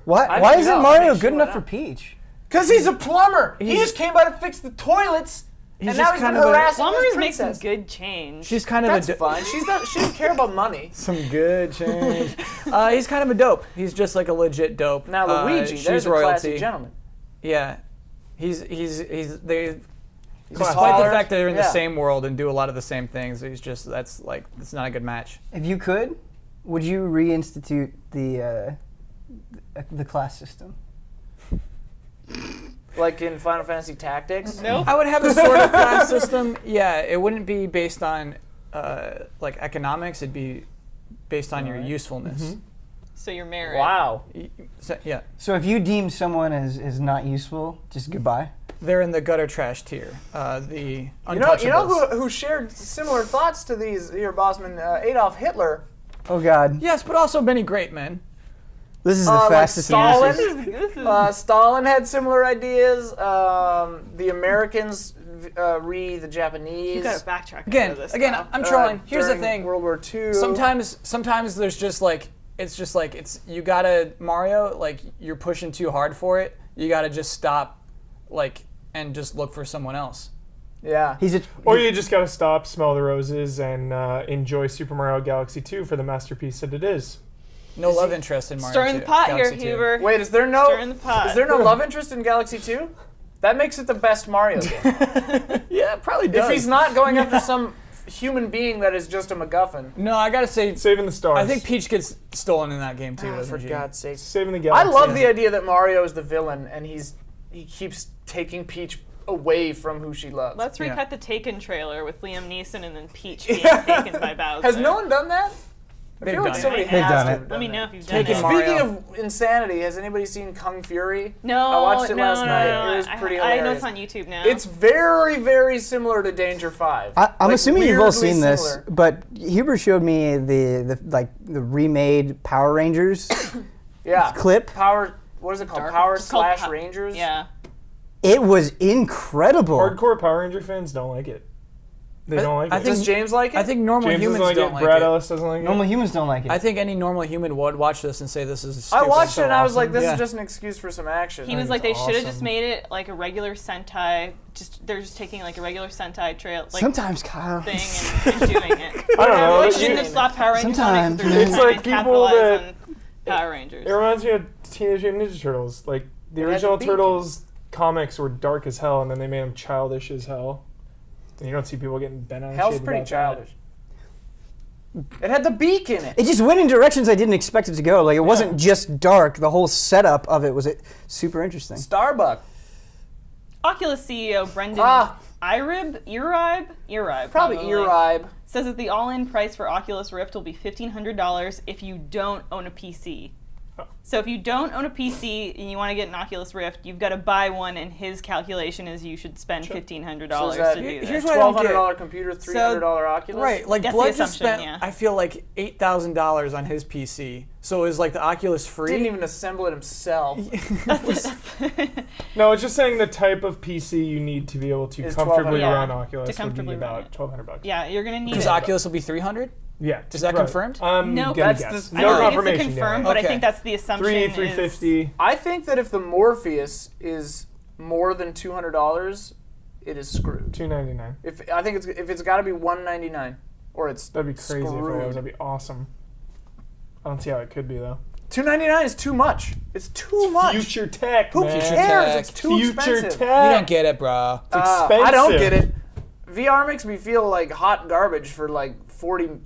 S5: Why
S4: I
S5: why
S4: don't
S5: isn't
S4: know.
S5: Mario
S4: She
S5: good
S4: went
S5: enough for
S4: out.
S5: Peach?
S4: Because he's a plumber. He
S6: He's-
S4: just came by to fix the toilets, and
S6: He's
S4: now
S6: just
S4: he's been
S6: kind of a-
S4: harassing
S2: Plumbers
S4: this
S2: make some
S4: princess.
S2: good change.
S6: She's kind of
S4: That's
S6: a
S4: fine. She doesn't care about money.
S6: some good change. He's kind of a dope. He's just like a legit dope.
S4: Now Luigi,
S6: she's
S4: there's a
S6: royalty.
S4: classy gentleman.
S6: Yeah, he's they.
S3: Classy.
S6: Despite the
S4: Taller.
S6: fact that they're in the
S4: Yeah.
S6: same world and do a lot of the same things, it's not a good match.
S5: If you could, would you reinstitute the class system?
S4: Like in Final Fantasy Tactics.
S2: Nope.
S6: I would have a sort of class system. Yeah, it wouldn't be based on like economics. It'd be based on your usefulness.
S2: So you're married.
S4: Wow.
S6: So, yeah,
S5: So if you deem someone as not useful, just goodbye.
S6: they're in the gutter trash tier. The
S4: You
S6: untouchables.
S4: know who shared similar thoughts to these here, Bossman? Adolf Hitler.
S5: Oh God,
S6: Yes, but also Benny Greatman.
S5: this is the
S4: Like
S5: fastest
S4: Stalin.
S5: answers.
S2: This is
S4: Stalin had similar ideas. The Americans the Japanese.
S2: you gotta backtrack.
S6: Again,
S2: into this
S6: again,
S2: now.
S6: I'm trolling. Here's the
S4: during
S6: thing.
S4: World War II.
S6: Sometimes there's just like it's you gotta Mario, like you're pushing too hard for it. You gotta just stop, like, and just look for someone else.
S4: Yeah.
S5: He's a
S3: Or you just gotta stop, smell the roses, and enjoy Super Mario Galaxy 2 for the masterpiece that it is.
S6: No love interest in Mario.
S2: stirring the
S6: 2,
S2: pot
S6: Galaxy
S2: here,
S6: 2.
S2: Huber.
S4: Wait, is there
S2: Stirring the pot.
S4: no love interest in Galaxy 2? That makes it the best Mario game.
S6: Yeah, it probably does.
S4: If he's not going after some human being that is just a MacGuffin.
S6: No, I gotta say,
S3: Saving the stars.
S6: I think Peach gets stolen in that game too.
S4: For
S6: doesn't she?
S4: God's sake.
S3: Saving the
S4: I
S3: galaxy.
S4: love the idea that Mario is the villain and he keeps taking Peach away from who she loves.
S2: Let's
S6: Yeah.
S2: recut the Taken trailer with Liam Neeson and then Peach being taken by Bowser.
S4: Has no one done that? I
S6: They've
S4: feel like
S6: done it.
S4: somebody
S5: They've
S4: has
S5: done
S4: to
S5: it.
S4: have
S2: Let me
S4: done
S2: know
S4: it.
S2: if you've done
S6: Taken
S2: it.
S6: Mario.
S4: Speaking of insanity, has anybody seen Kung Fury?
S2: No,
S4: I watched it
S2: no,
S4: last
S2: no,
S4: night.
S2: no,
S4: It was
S2: I-
S4: pretty
S2: I know
S4: hilarious.
S2: it's on YouTube now.
S4: It's very, very similar to Danger 5.
S5: I'm
S4: Like,
S5: assuming you've all
S4: weirdly
S5: seen this,
S4: similar.
S5: but Huber showed me the remade Power Rangers
S4: Yeah.
S5: clip.
S4: Power. What is it called?
S2: Dark-
S4: Power
S2: it's called
S4: slash
S2: Po-
S4: Rangers.
S2: Yeah.
S5: It was incredible.
S3: Hardcore Power Ranger fans don't like it. They don't like
S6: I
S3: it.
S6: think-
S4: Does James like it?
S6: I think normal
S3: James
S6: humans
S3: doesn't like
S6: don't
S3: it.
S6: like
S3: Brad
S6: it.
S3: Ellis doesn't like
S5: Normal
S3: it.
S5: humans don't like it.
S6: I think any normal human would watch this and say this is
S4: I
S6: stupid.
S4: watched
S3: so
S4: it and I was like,
S3: awesome.
S4: this
S6: Yeah.
S4: is just an excuse for some action.
S2: He was
S3: it's
S2: like, they should have just
S3: awesome.
S2: made it like a regular Sentai. They're just taking like a regular Sentai trail like
S5: Sometimes, Kyle.
S2: thing and doing it.
S3: I don't know.
S2: They
S3: It's
S2: shouldn't have slapped Power Rangers on it 'cause
S5: Sometimes.
S2: they're
S3: It's
S2: trying
S3: like
S2: to
S3: people
S2: capitalize
S3: that-
S2: on Power Rangers.
S3: It reminds me of Teenage Mutant Ninja Turtles. Like the
S4: It had
S3: original
S4: the beak.
S3: Turtles comics were dark as hell, and then they made them childish as hell. And you don't see people getting bent on.
S4: Hell's
S3: shit
S4: pretty
S3: about that.
S4: childish. It had the beak in it.
S5: It just went in directions I didn't expect it to go. Like, it wasn't just dark. The whole setup of it was super interesting.
S4: Starbuck.
S2: Oculus CEO Brendan
S4: Ah.
S2: Uribe,
S4: Probably Uribe.
S2: says that the all-in price for Oculus Rift will be $1,500 if you don't own a PC. So if you don't own a PC and you want to get an Oculus Rift, you've got to buy one, and his calculation is you should spend $1,500
S4: So is that
S2: to do this.
S6: Here's what I don't get.
S4: $1,200 computer, $300 Oculus.
S6: Right, like
S2: That's the
S6: Blood just
S2: assumption,
S6: spent,
S2: yeah.
S6: I feel like $8,000 on his PC. So is like the Oculus free?
S4: Didn't even assemble it himself.
S3: No, it's just saying the type of PC you need to be able to
S4: Is
S3: comfortably
S2: $1,200.
S3: run
S2: Yeah,
S3: Oculus
S2: to comfortably
S3: would be
S2: run
S3: about
S2: it.
S3: $1,200.
S2: Yeah, you're going to need
S6: Because
S2: it.
S6: Oculus will be 300.
S3: Yeah.
S6: Is that
S3: right.
S6: confirmed?
S2: No,
S3: gonna
S4: that's
S3: guess.
S4: the-
S2: I
S3: No
S2: don't think
S3: confirmation.
S2: it's confirmed,
S3: yeah.
S2: but I
S6: Okay.
S2: think that's the assumption.
S3: 350.
S4: I think that if the Morpheus is more than $200, it is screwed.
S3: $299.
S4: If it's got to be $199, or it's
S3: That'd be crazy if it was.
S4: screwed.
S3: That'd be awesome. I don't see how it could be though.
S4: $299 is too much. It's too much.
S3: Future tech,
S4: Who
S3: man.
S6: Future
S4: cares?
S6: tech.
S4: It's too
S3: Future
S4: expensive.
S3: tech.
S6: You don't get it, bro.
S3: It's expensive.
S4: I don't get it. VR makes me feel like hot garbage for like 40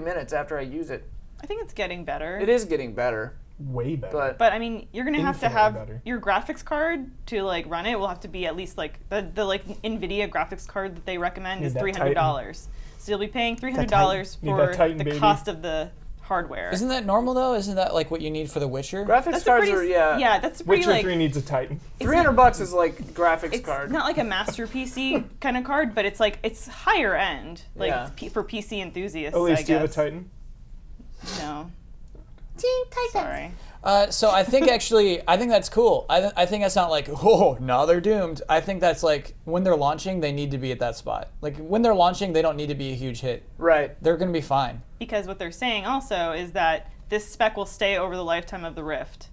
S4: minutes after I use it.
S2: I think it's getting better.
S4: It is getting better,
S3: Way better.
S4: but
S2: But I mean, you're gonna have to
S3: Infinitely
S2: have
S3: better.
S2: your graphics card to like run it. Will have to be at least like the like NVIDIA graphics card that they recommend
S3: Need
S2: is
S3: that
S2: $300. So you'll be paying $300
S3: Need
S2: for
S3: that Titan,
S2: the
S3: baby.
S2: cost of the hardware.
S6: Isn't that normal though? Isn't that like what you need for The Witcher?
S4: graphics
S2: That's a
S4: cards
S2: pretty,
S4: are
S2: yeah, that's a pretty
S3: Witcher
S2: like
S3: 3 needs a Titan.
S2: it's
S4: $300 is like graphics
S2: It's
S4: card.
S2: not like a master PC kind of card, but it's like it's higher end, like
S4: Yeah.
S2: for PC enthusiasts.
S3: At least
S2: I
S3: do you have a
S2: guess.
S3: Titan.
S2: No. Sorry.
S6: So I think actually, I think that's cool. I think that's not like, oh, now they're doomed. I think that's like when they're launching, they need to be at that spot. Like when they're launching, they don't need to be a huge hit.
S4: Right.
S6: They're going to be fine.
S2: Because what they're saying also is that this spec will stay over the lifetime of the Rift.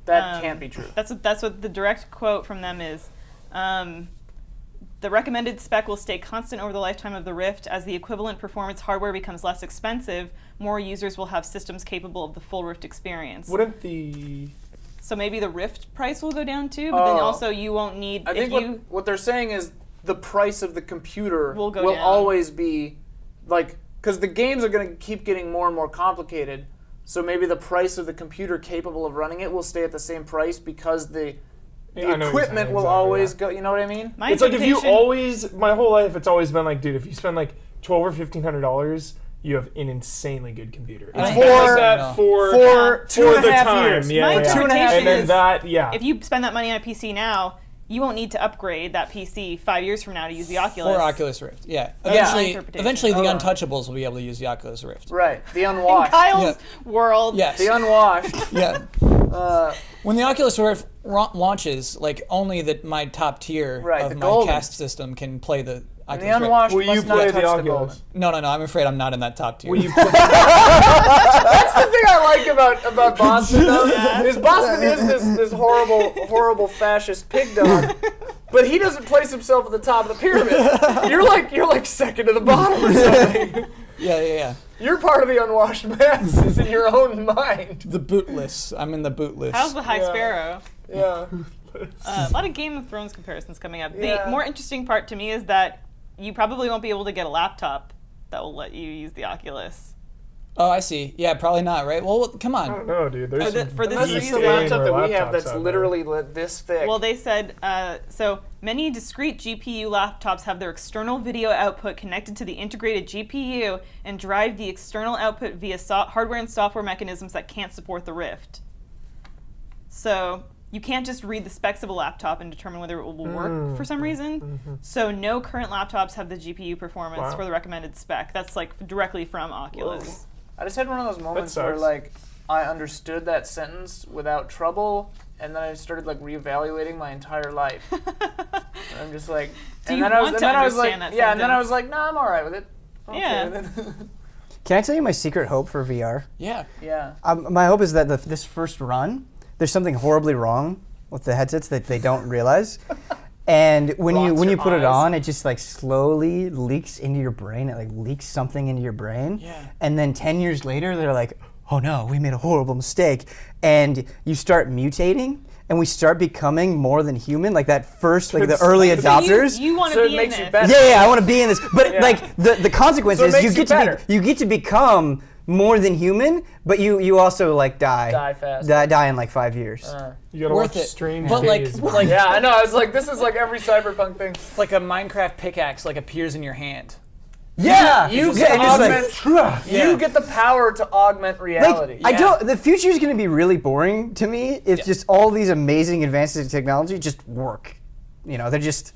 S4: That can't be true.
S2: That's what the direct quote from them is. The recommended spec will stay constant over the lifetime of the Rift. As the equivalent performance hardware becomes less expensive, more users will have systems capable of the full Rift experience.
S3: Wouldn't the
S2: So maybe the Rift price will go down too, but then
S4: Oh.
S2: also you won't need
S4: I
S2: if
S4: think
S2: you
S4: what they're saying is the price of the computer
S2: Will go down.
S4: always be like, because the games are going to keep getting more and more complicated. So maybe the price of the computer capable of running it will stay at the same price because the
S3: Yeah, I know what you're
S4: equipment
S3: saying,
S4: will
S3: exactly,
S4: always
S3: yeah.
S4: go. You know what I mean?
S2: my
S3: It's like if you
S2: interpretation-
S3: always, my whole life, it's always been like, dude, if you spend like $1,200 or $1,500, you have an insanely good computer.
S6: I
S3: It's
S6: think
S3: like
S6: that's-
S3: that
S6: no.
S4: For two
S3: for
S4: and
S3: the
S4: a half
S3: time,
S4: years.
S3: yeah,
S2: My
S3: yeah.
S2: interpretation
S3: And then
S2: is
S3: that, yeah.
S2: if you spend that money on a PC now, you won't need to upgrade that PC 5 years from now to use the Oculus.
S6: For Oculus Rift. Yeah.
S2: My
S6: Eventually,
S2: interpretation.
S6: eventually the
S4: Hold on.
S6: untouchables will be able to use the Oculus Rift.
S4: Right. The
S2: In
S4: unwashed.
S2: Kyle's world.
S6: Yes.
S4: The unwashed.
S6: Yeah.
S4: Uh,
S6: When the Oculus Rift launches, like only my top tier
S4: Right,
S6: of
S4: the
S6: my
S4: golden.
S6: cast system can play the
S4: and
S6: Oculus
S4: the
S6: Rift.
S4: unwashed
S3: Will you
S4: must not
S3: play
S4: touch
S3: the
S4: the
S3: Oculus?
S4: golden.
S6: No, I'm afraid I'm not in that top tier.
S3: Will you play?
S4: That's the thing I like about Boston though, is Boston is this horrible fascist pig dog, but he doesn't place himself at the top of the pyramid. You're like second to the bottom or something.
S6: Yeah.
S4: You're part of the unwashed masses in your own mind.
S6: The bootless. I'm in the bootless.
S2: How's the High
S3: Yeah.
S2: Sparrow?
S4: Yeah.
S2: A lot of Game of Thrones comparisons coming up.
S4: Yeah.
S2: The more interesting part to me is that you probably won't be able to get a laptop that will let you use the Oculus.
S6: Oh, I see. Yeah, probably not, right? Well, come
S3: I don't
S6: on.
S3: know, dude. There's some
S2: for this
S4: Unless you
S2: Unless
S4: use
S2: it's
S4: the
S2: a
S4: laptop that we have
S3: laptops
S4: that's
S3: out there.
S4: literally this thick.
S2: Well, they said, so many discrete GPU laptops have their external video output connected to the integrated GPU and drive the external output via hardware and software mechanisms that can't support the Rift. So you can't just read the specs of a laptop and determine whether it will work for some reason. So no current laptops have the GPU performance
S3: Wow.
S2: for the recommended spec. That's like directly from Oculus.
S4: I just had one of those moments where
S3: sucks.
S4: like I understood that sentence without trouble, and then I started like reevaluating my entire life. And I'm just like,
S2: Do
S4: and
S2: you
S4: then I was,
S2: want
S4: and
S2: to
S4: then I was like,
S2: understand that
S4: yeah, and then I
S2: sentence?
S4: was like, nah, I'm all right with it. Okay.
S2: Yeah.
S5: Can I tell you my secret hope for VR?
S6: Yeah.
S4: Yeah.
S5: My hope is that this first run, there's something horribly wrong with the headsets that they don't realize. And when
S4: Rots
S5: you
S4: your
S5: put it
S4: eyes.
S5: on, it just like slowly leaks into your brain. It like leaks something into your brain.
S6: Yeah.
S5: And then 10 years later, they're like, oh no, we made a horrible mistake. And you start mutating, and we start becoming more than human, like that first, like the early adopters.
S2: You want to
S4: So it
S2: be
S4: makes
S2: in
S4: you
S2: this.
S4: better.
S5: Yeah, I want to be in this. But
S4: Yeah.
S5: like the consequence
S4: So it
S5: is
S4: makes
S5: you
S4: you
S5: get to
S4: better.
S5: you get to become more than human, but you also like die.
S4: Die fast.
S5: Die in like 5 years.
S3: You gotta
S6: Worth
S3: watch
S6: it.
S3: Strange
S6: But like,
S3: Days.
S6: like,
S4: Yeah, I know. I was like, this is like every cyberpunk thing.
S6: like a Minecraft pickaxe like appears in your hand.
S5: Yeah,
S4: You
S5: yeah,
S4: can
S5: and
S4: augment.
S5: it's like,
S4: You get the power to augment reality.
S5: I don't. The future is going to be really boring to me if just all these amazing advances in technology just work. You know, they're just.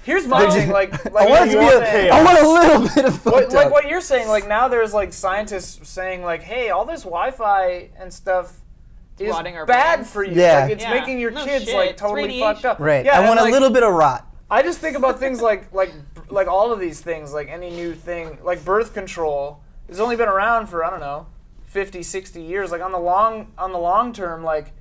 S4: Here's my
S5: they're
S4: thing.
S5: just-
S4: Like
S5: I want it to
S4: you
S5: be.
S4: were saying-
S5: I want a little bit of.
S4: What,
S5: fucked
S4: like
S5: up.
S4: what you're saying, like now there's like scientists saying like, hey, all this Wi-Fi and stuff is
S2: Rotting our
S4: bad
S2: brains.
S4: for you.
S5: Yeah.
S4: Like it's
S2: Yeah.
S4: making your
S2: No
S4: kids
S2: shit.
S4: like
S2: It's
S4: totally
S2: radiation.
S4: fucked up.
S5: Right.
S4: Yeah,
S5: I want
S4: and,
S5: a
S4: like,
S5: little bit of rot.
S4: I just think about things like all of these things, like any new thing, like birth control has only been around for, I don't know, 50, 60 years. Like on the long term, like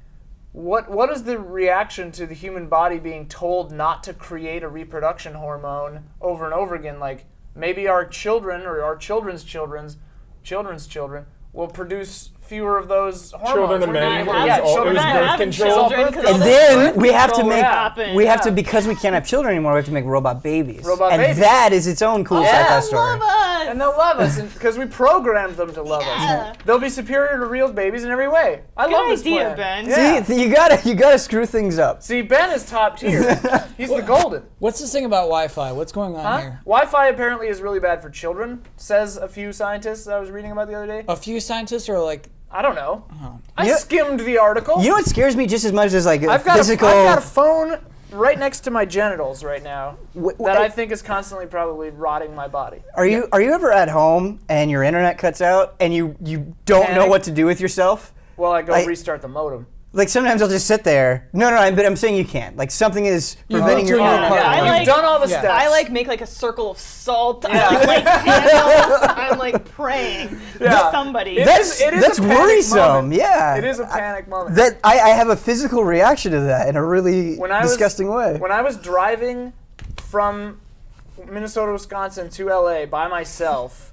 S4: what is the reaction to the human body being told not to create a reproduction hormone over and over again? Like maybe our children or our children's children will produce fewer of those hormones.
S3: Children and
S4: We're
S3: men,
S4: not-
S3: it was
S4: yeah,
S3: all- it
S4: children
S3: was
S4: and
S3: birth
S4: men.
S2: having
S3: control.
S2: children, 'cause all
S5: And
S2: this
S5: then
S2: birth
S5: we have to
S2: control
S5: make
S2: happened.
S5: we have
S4: Yeah.
S5: to, because we can't have children anymore. We have to make robot babies.
S4: Robot
S5: and
S4: babies.
S5: that is its own cool
S4: Yeah.
S5: sci-fi story.
S2: Love us.
S4: And they'll love us because we programmed them to love us. They'll be superior to real babies in every way. I love this
S2: idea,
S4: plan.
S2: Ben.
S4: Yeah.
S5: See, you gotta screw things up.
S4: See, Ben is top tier. He's the golden.
S6: What's this thing about Wi-Fi? What's going on
S4: Huh?
S6: here?
S4: Wi-Fi apparently is really bad for children, says a few scientists I was reading about the other day.
S6: A few scientists are like,
S4: I don't know. I
S5: You-
S4: skimmed the article.
S5: You know what scares me just as much as like
S4: I've got
S5: physical.
S4: I've got a phone right next to my genitals right now
S5: Wh-
S4: that I think is constantly probably rotting my body.
S5: Are you ever at home and your internet cuts out and you don't know
S4: Panic?
S5: what to do with yourself?
S4: Well, I go
S5: I-
S4: restart the modem.
S5: Like sometimes I'll just sit there. No, but I'm saying you can't. Like something is preventing your
S6: built your own
S5: internet.
S6: apartment.
S2: I
S4: You've
S2: like-
S4: done all the
S6: Yeah.
S4: steps.
S2: I like make like a circle of salt.
S4: Yeah.
S2: I like candles. I'm like praying
S4: Yeah.
S2: to somebody.
S4: It
S5: That's
S4: is
S5: that's
S4: a panic
S5: worrisome.
S4: moment.
S5: Yeah.
S4: It is a panic moment.
S5: That I have a physical reaction to that in a really
S4: When I was-
S5: disgusting way.
S4: When I was driving from Minnesota, Wisconsin to LA by myself,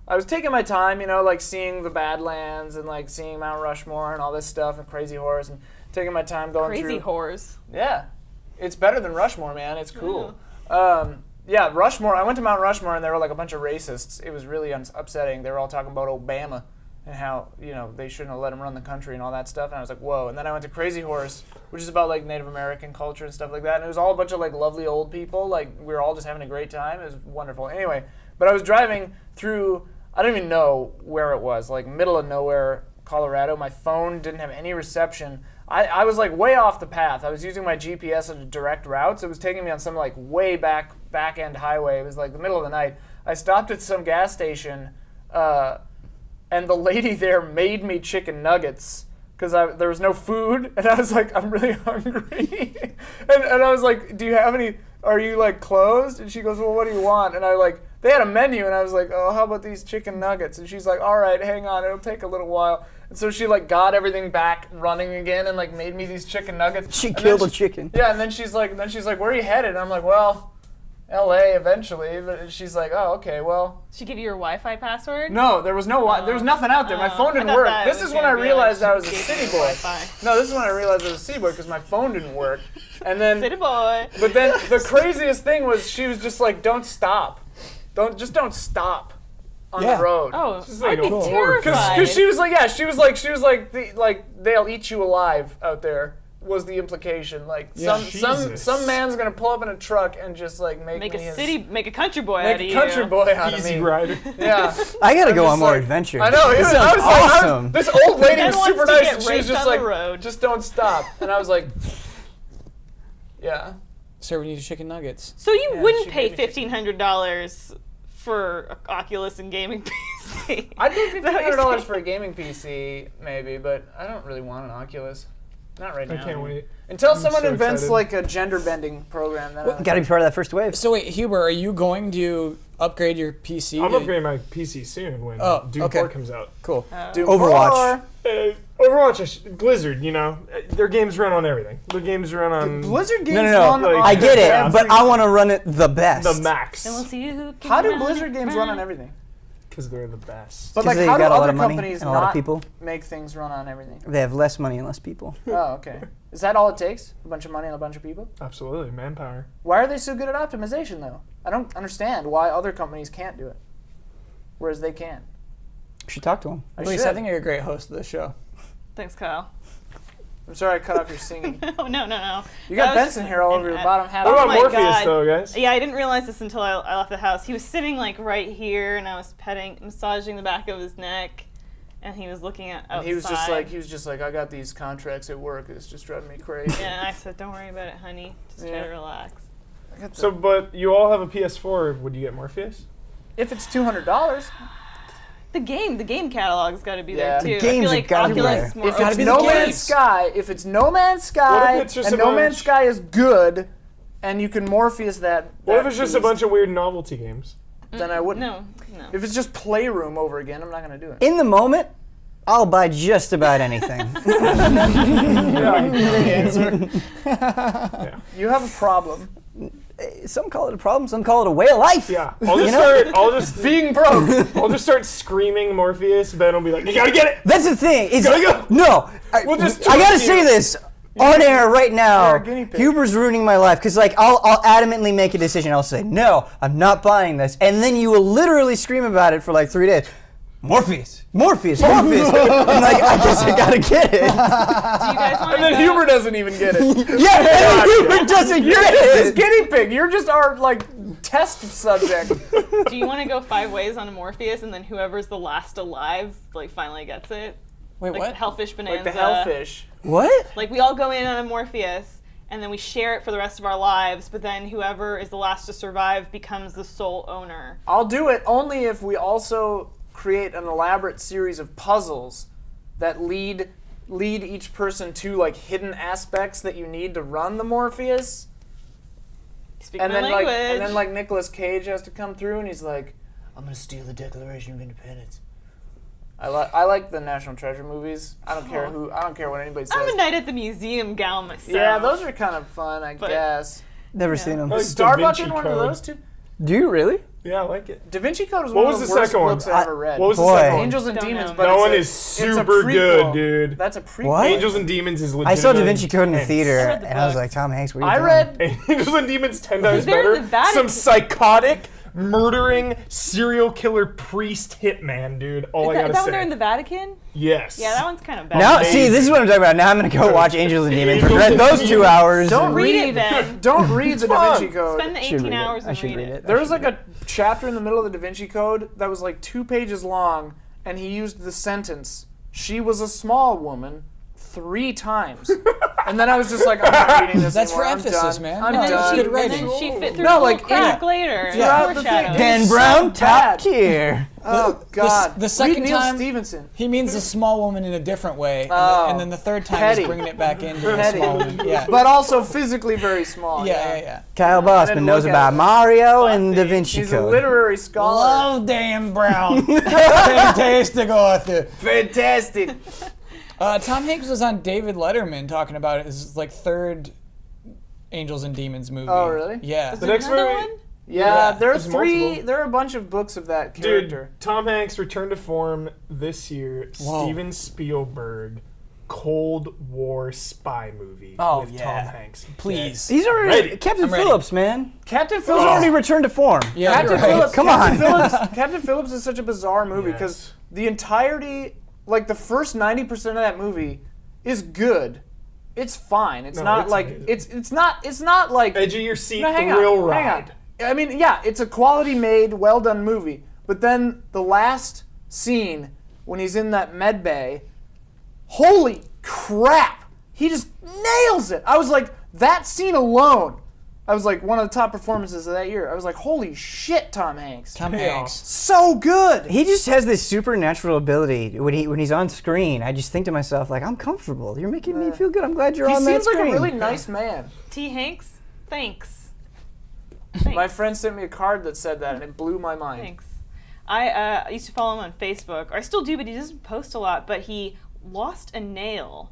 S4: I was taking my time, you know, like seeing the Badlands and like seeing Mount Rushmore and all this stuff and Crazy Horse and taking my time going
S2: Crazy
S4: through.
S2: whores.
S4: Yeah, it's better than Rushmore, man. It's cool. Yeah, Rushmore. I went to Mount Rushmore and there were like a bunch of racists. It was really upsetting. They were all talking about Obama and how, you know, they shouldn't have let him run the country and all that stuff. And I was like, whoa. And then I went to Crazy Horse, which is about like Native American culture and stuff like that. And it was all a bunch of like lovely old people. Like we were all just having a great time. It was wonderful. Anyway, but I was driving through, I don't even know where it was, like middle of nowhere, Colorado. My phone didn't have any reception. I was like way off the path. I was using my GPS on a direct route, so it was taking me on some like way back end highway. It was like the middle of the night. I stopped at some gas station, and the lady there made me chicken nuggets because there was no food, and I was like, I'm really hungry, and I was like, do you have any? Are you like closed? And she goes, well, what do you want? And I like, they had a menu, and I was like, oh, how about these chicken nuggets? And she's like, all right, hang on, it'll take a little while. And so she like got everything back running again and like made me these chicken nuggets.
S5: She
S4: And then
S5: killed a chicken.
S4: Yeah, and then she's like, where are you headed? And I'm like, well, L.A. eventually. But she's like, oh, okay, well.
S2: She give you your Wi-Fi password?
S4: No, there was nothing out there. My phone didn't
S2: I thought
S4: work.
S2: that
S4: This
S2: was
S4: is when
S2: gonna
S4: I
S2: be
S4: realized
S2: like,
S4: I was a
S2: she
S4: city
S2: gave you
S4: boy.
S2: Wi-Fi.
S4: No, this is when I realized I was a city boy because my phone didn't work. And then,
S2: City boy.
S4: but then the craziest thing was she was just like, don't stop. Don't stop. on
S6: Yeah.
S4: the road.
S2: Oh,
S3: is like
S2: I'd be
S3: a horror.
S2: terrified.
S4: Because she was like, they'll eat you alive out there. Was the implication some
S3: Jesus.
S4: man's gonna pull up in a truck and just like make
S2: Make
S4: me
S2: a
S4: his,
S2: city, make a country boy out
S4: make
S2: of
S4: a
S2: you.
S4: country boy out of
S3: Easy
S4: me.
S3: Rider.
S4: Yeah,
S5: I gotta go
S4: just
S5: on more
S4: like-
S5: adventures.
S4: I know.
S5: This
S4: I
S5: sounds
S4: was like,
S5: awesome.
S4: this old lady
S2: Man
S4: was
S2: wants
S4: super
S2: to
S4: nice,
S2: get
S4: and she was
S2: raped
S4: just
S2: on the
S4: like,
S2: road.
S4: just don't stop. And I was like, yeah.
S6: Sir, we need chicken nuggets.
S2: So you
S4: Yeah,
S2: wouldn't
S4: she
S2: pay
S4: made me
S2: $1,500 for a Oculus and gaming PC?
S4: I'd pay
S2: Is that what you're
S4: $1,500
S2: saying?
S4: for a gaming PC, maybe, but I don't really want an Oculus. Not right
S3: I
S4: now.
S3: can't wait.
S4: Until someone
S3: so
S4: invents
S3: excited.
S4: like a gender bending program. Then
S5: Gotta be part of that first wave.
S6: So wait, Huber, are you going to upgrade your PC?
S3: I'm
S6: to-
S3: upgrading my PC soon when
S6: Oh,
S3: Doom
S6: okay.
S3: 4 comes out.
S6: Cool.
S4: Doom
S5: Overwatch.
S4: 4.
S3: Overwatch, Blizzard, their games run on everything. Their games run on
S4: Blizzard games
S5: No,
S4: run
S3: like-
S4: on
S5: I get
S3: Yeah.
S5: it, but I want to run it the best.
S3: the max
S2: And we'll see who can
S4: How do
S2: run
S4: Blizzard
S2: it
S4: games run on
S2: right.
S4: everything?
S3: because they're the best.
S4: But
S5: 'Cause
S4: like,
S5: they
S4: how do
S5: got a lot
S4: other
S5: of money
S4: companies
S5: and a lot of
S4: not
S5: people.
S4: make things run on everything?
S5: They have less money and less people.
S4: Oh, okay. Is that all it takes? A bunch of money and a bunch of people?
S3: Absolutely, manpower.
S4: Why are they so good at optimization, though? I don't understand why other companies can't do it, whereas they can.
S5: You should talk to them.
S6: Elise, I think you're a great host of this show.
S2: Thanks, Kyle.
S4: I'm sorry I cut off your singing.
S2: Oh, no.
S4: You got
S2: That was
S4: Benson
S2: just-
S4: here all over your bottom half.
S3: What
S2: Oh
S3: about
S2: my
S3: Morpheus,
S2: God.
S3: though, guys?
S2: Yeah, I didn't realize this until I left the house. He was sitting like right here, and I was massaging the back of his neck, and he was looking at outside.
S4: And he was just like, I got these contracts at work. It's just driving me crazy.
S2: Yeah, and I said, "Don't worry about it, honey. Just try
S4: Yeah.
S2: to relax."
S4: I got the-
S3: So, but you all have a PS4. Would you get Morpheus?
S4: if it's $200,
S2: The game catalog's got to be
S4: Yeah.
S2: there too.
S5: The games
S2: I feel
S5: have
S2: like
S5: gotta be
S2: Oculus
S5: there.
S2: more
S4: if
S6: gotta
S4: it's
S6: be
S2: open.
S6: the
S4: No
S6: games.
S4: Man's Sky, if it's No Man's Sky,
S3: What if it's just
S4: and
S3: a
S4: No
S3: bunch-
S4: Man's Sky is good, and you can Morpheus that.
S3: What if
S4: that
S3: it's just a
S4: beast,
S3: bunch of weird novelty games?
S4: Then I wouldn't.
S2: No.
S4: If it's just Playroom over again, I'm not gonna do it.
S5: In the moment, I'll buy just about anything.
S4: You have a problem.
S5: Some call it a problem, some call it a way of life.
S3: Yeah, I'll just
S4: Being broke.
S3: I'll just start screaming Morpheus. Ben will be like, "You gotta get it."
S5: That's the thing. It's
S3: Gotta go.
S5: no.
S3: We'll just
S5: I gotta
S3: trust
S5: say
S3: you.
S5: this on air right now.
S4: You're a guinea pig.
S5: Huber's ruining my life because like I'll adamantly make a decision. I'll say no, I'm not buying this, and then you will literally scream about it for like 3 days. Morpheus. I'm like, I guess I gotta get it.
S2: Do you guys want
S4: And then Huber doesn't even get it.
S5: Yeah, and then Huber doesn't
S4: You're
S5: get
S4: just this
S5: it.
S4: guinea pig. You're just our like test subject.
S2: Do you want to go 5 ways on a Morpheus, and then whoever's the last alive like finally gets it?
S6: Wait,
S2: Like
S6: what?
S2: Hellfish Bonanza.
S4: Like the hellfish.
S5: What?
S2: Like we all go in on a Morpheus, and then we share it for the rest of our lives. But then whoever is the last to survive becomes the sole owner.
S4: I'll do it only if we also create an elaborate series of puzzles that lead each person to like hidden aspects that you need to run the Morpheus.
S2: Speak
S4: And
S2: my
S4: then
S2: language.
S4: like Nicolas Cage has to come through and he's like, I'm gonna steal the Declaration of Independence. I like the National Treasure movies. I don't care what anybody says.
S2: I'm a night at the museum gal myself.
S4: Yeah, those are kind of fun, I guess.
S5: Never seen them.
S3: Like Da
S4: Starbucks
S3: Vinci
S4: in one of
S3: Code.
S4: those two?
S5: Do you really?
S3: Yeah, I like it.
S4: Da Vinci Code was
S3: What
S4: one
S3: was
S4: of
S3: the
S4: the worst
S3: second one?
S4: books I ever read.
S3: What was the
S5: Boy.
S3: second one?
S4: Angels and
S2: Don't
S4: Demons,
S2: know.
S4: but
S3: That
S4: it's
S3: one
S4: a-
S3: is
S4: it's a
S3: super
S4: prequel.
S3: good, dude.
S4: That's a prequel.
S5: What?
S3: Angels and Demons is legit.
S5: I saw Da Vinci Code in the theater,
S2: read the
S5: and I was
S2: books.
S5: like, Tom Hanks, what are you
S4: I
S5: doing?
S4: read
S3: Angels and Demons 10 times
S2: they're
S3: better.
S2: the Vatican.
S3: Some psychotic, murdering, serial killer priest hitman, dude. All I
S2: Is that,
S3: gotta
S2: that one
S3: say.
S2: they're in the Vatican?
S3: Yes.
S2: Yeah, that one's kind of bad.
S5: Now,
S3: Amazing.
S5: see, this is what I'm talking about. Now I'm gonna go watch Angels and Demons.
S3: Angels
S5: Regret
S3: and
S5: those 2
S3: Demons.
S5: hours.
S4: Don't
S2: Read
S4: read
S2: it then.
S4: Don't read the Da Vinci
S3: fun.
S4: Code.
S2: Spend the
S5: I should
S2: 18
S5: read it.
S2: hours
S5: I
S2: and
S5: should
S2: read
S5: read
S2: it.
S5: it.
S4: There was like a chapter in the middle of the Da Vinci Code that was like 2 pages long, and he used the sentence, "She was a small woman," 3 times. And then I was just like, I'm not reading this
S6: That's for
S4: anymore. I'm
S6: emphasis,
S4: done.
S6: man.
S4: I'm
S6: And then
S4: done.
S6: good
S2: And
S6: writing.
S2: then she fit through
S4: No,
S2: the
S4: like,
S2: crack
S4: yeah.
S2: later.
S4: Throughout the
S2: Foreshadow.
S4: thing.
S5: Dan
S4: so
S5: Brown,
S4: bad.
S5: top tier.
S4: Oh God!
S6: the second
S4: Read Neil
S6: time-
S4: Stephenson.
S6: He means a small woman in a different way, and,
S4: Oh.
S6: and then the third time
S4: Petty.
S6: he's bringing it back into a
S4: Petty.
S6: small woman. Yeah.
S4: But also physically very small.
S6: yeah.
S5: Kyle
S4: didn't
S5: Bossman knows
S4: look at
S5: about
S4: it.
S5: Mario and Da Vinci
S4: He's a
S5: Code.
S4: literary scholar.
S6: Love Dan Brown. Fantastic author.
S4: Fantastic.
S6: Tom Hanks was on David Letterman talking about it. His like 3rd Angels and Demons movie.
S4: Oh, really?
S6: Yeah.
S3: The next
S2: Another
S3: movie,
S2: one?
S4: Yeah,
S6: Yeah,
S4: there are
S3: there's
S4: 3.
S3: multiple.
S4: There are a bunch of books of that character.
S3: dude. Tom Hanks returned to form this year.
S6: Whoa.
S3: Steven Spielberg Cold War spy movie
S6: Oh,
S3: with
S6: yeah.
S3: Tom Hanks.
S6: Please.
S5: He's already
S3: Ready.
S5: Captain
S6: I'm ready.
S5: Phillips, man.
S4: Captain
S5: Phil's
S4: Phillips.
S5: already returned to form.
S6: Yeah,
S4: Captain
S6: you're right.
S4: Phillips.
S5: Come
S4: Captain
S5: on.
S4: Phillips, Captain Phillips is such a bizarre movie because
S3: Yes.
S4: the entirety, like the first 90% of that movie, is good. It's fine. It's
S3: No,
S4: not
S3: it's
S4: like
S3: amazing.
S4: it's not like
S3: Edge of your seat,
S4: No, hang
S3: thrill
S4: on, hang
S3: ride.
S4: on. I mean, yeah, it's a quality made, well done movie. But then the last scene when he's in that med bay, holy crap! He just nails it. I was like, that scene alone, I was like, one of the top performances of that year. I was like, holy shit, Tom Hanks.
S6: Tom
S3: Payoff.
S6: Hanks.
S4: So good.
S5: He just has this supernatural ability when he's on screen. I just think to myself, like, I'm comfortable. You're making me feel good. I'm glad you're
S4: He
S5: on that
S4: seems like
S5: screen.
S4: a really nice man.
S2: T. Hanks, thanks.
S4: My friend sent me a card that said that, and it blew my mind.
S2: Thanks. I used to follow him on Facebook. I still do, but he doesn't post a lot. But he lost a nail,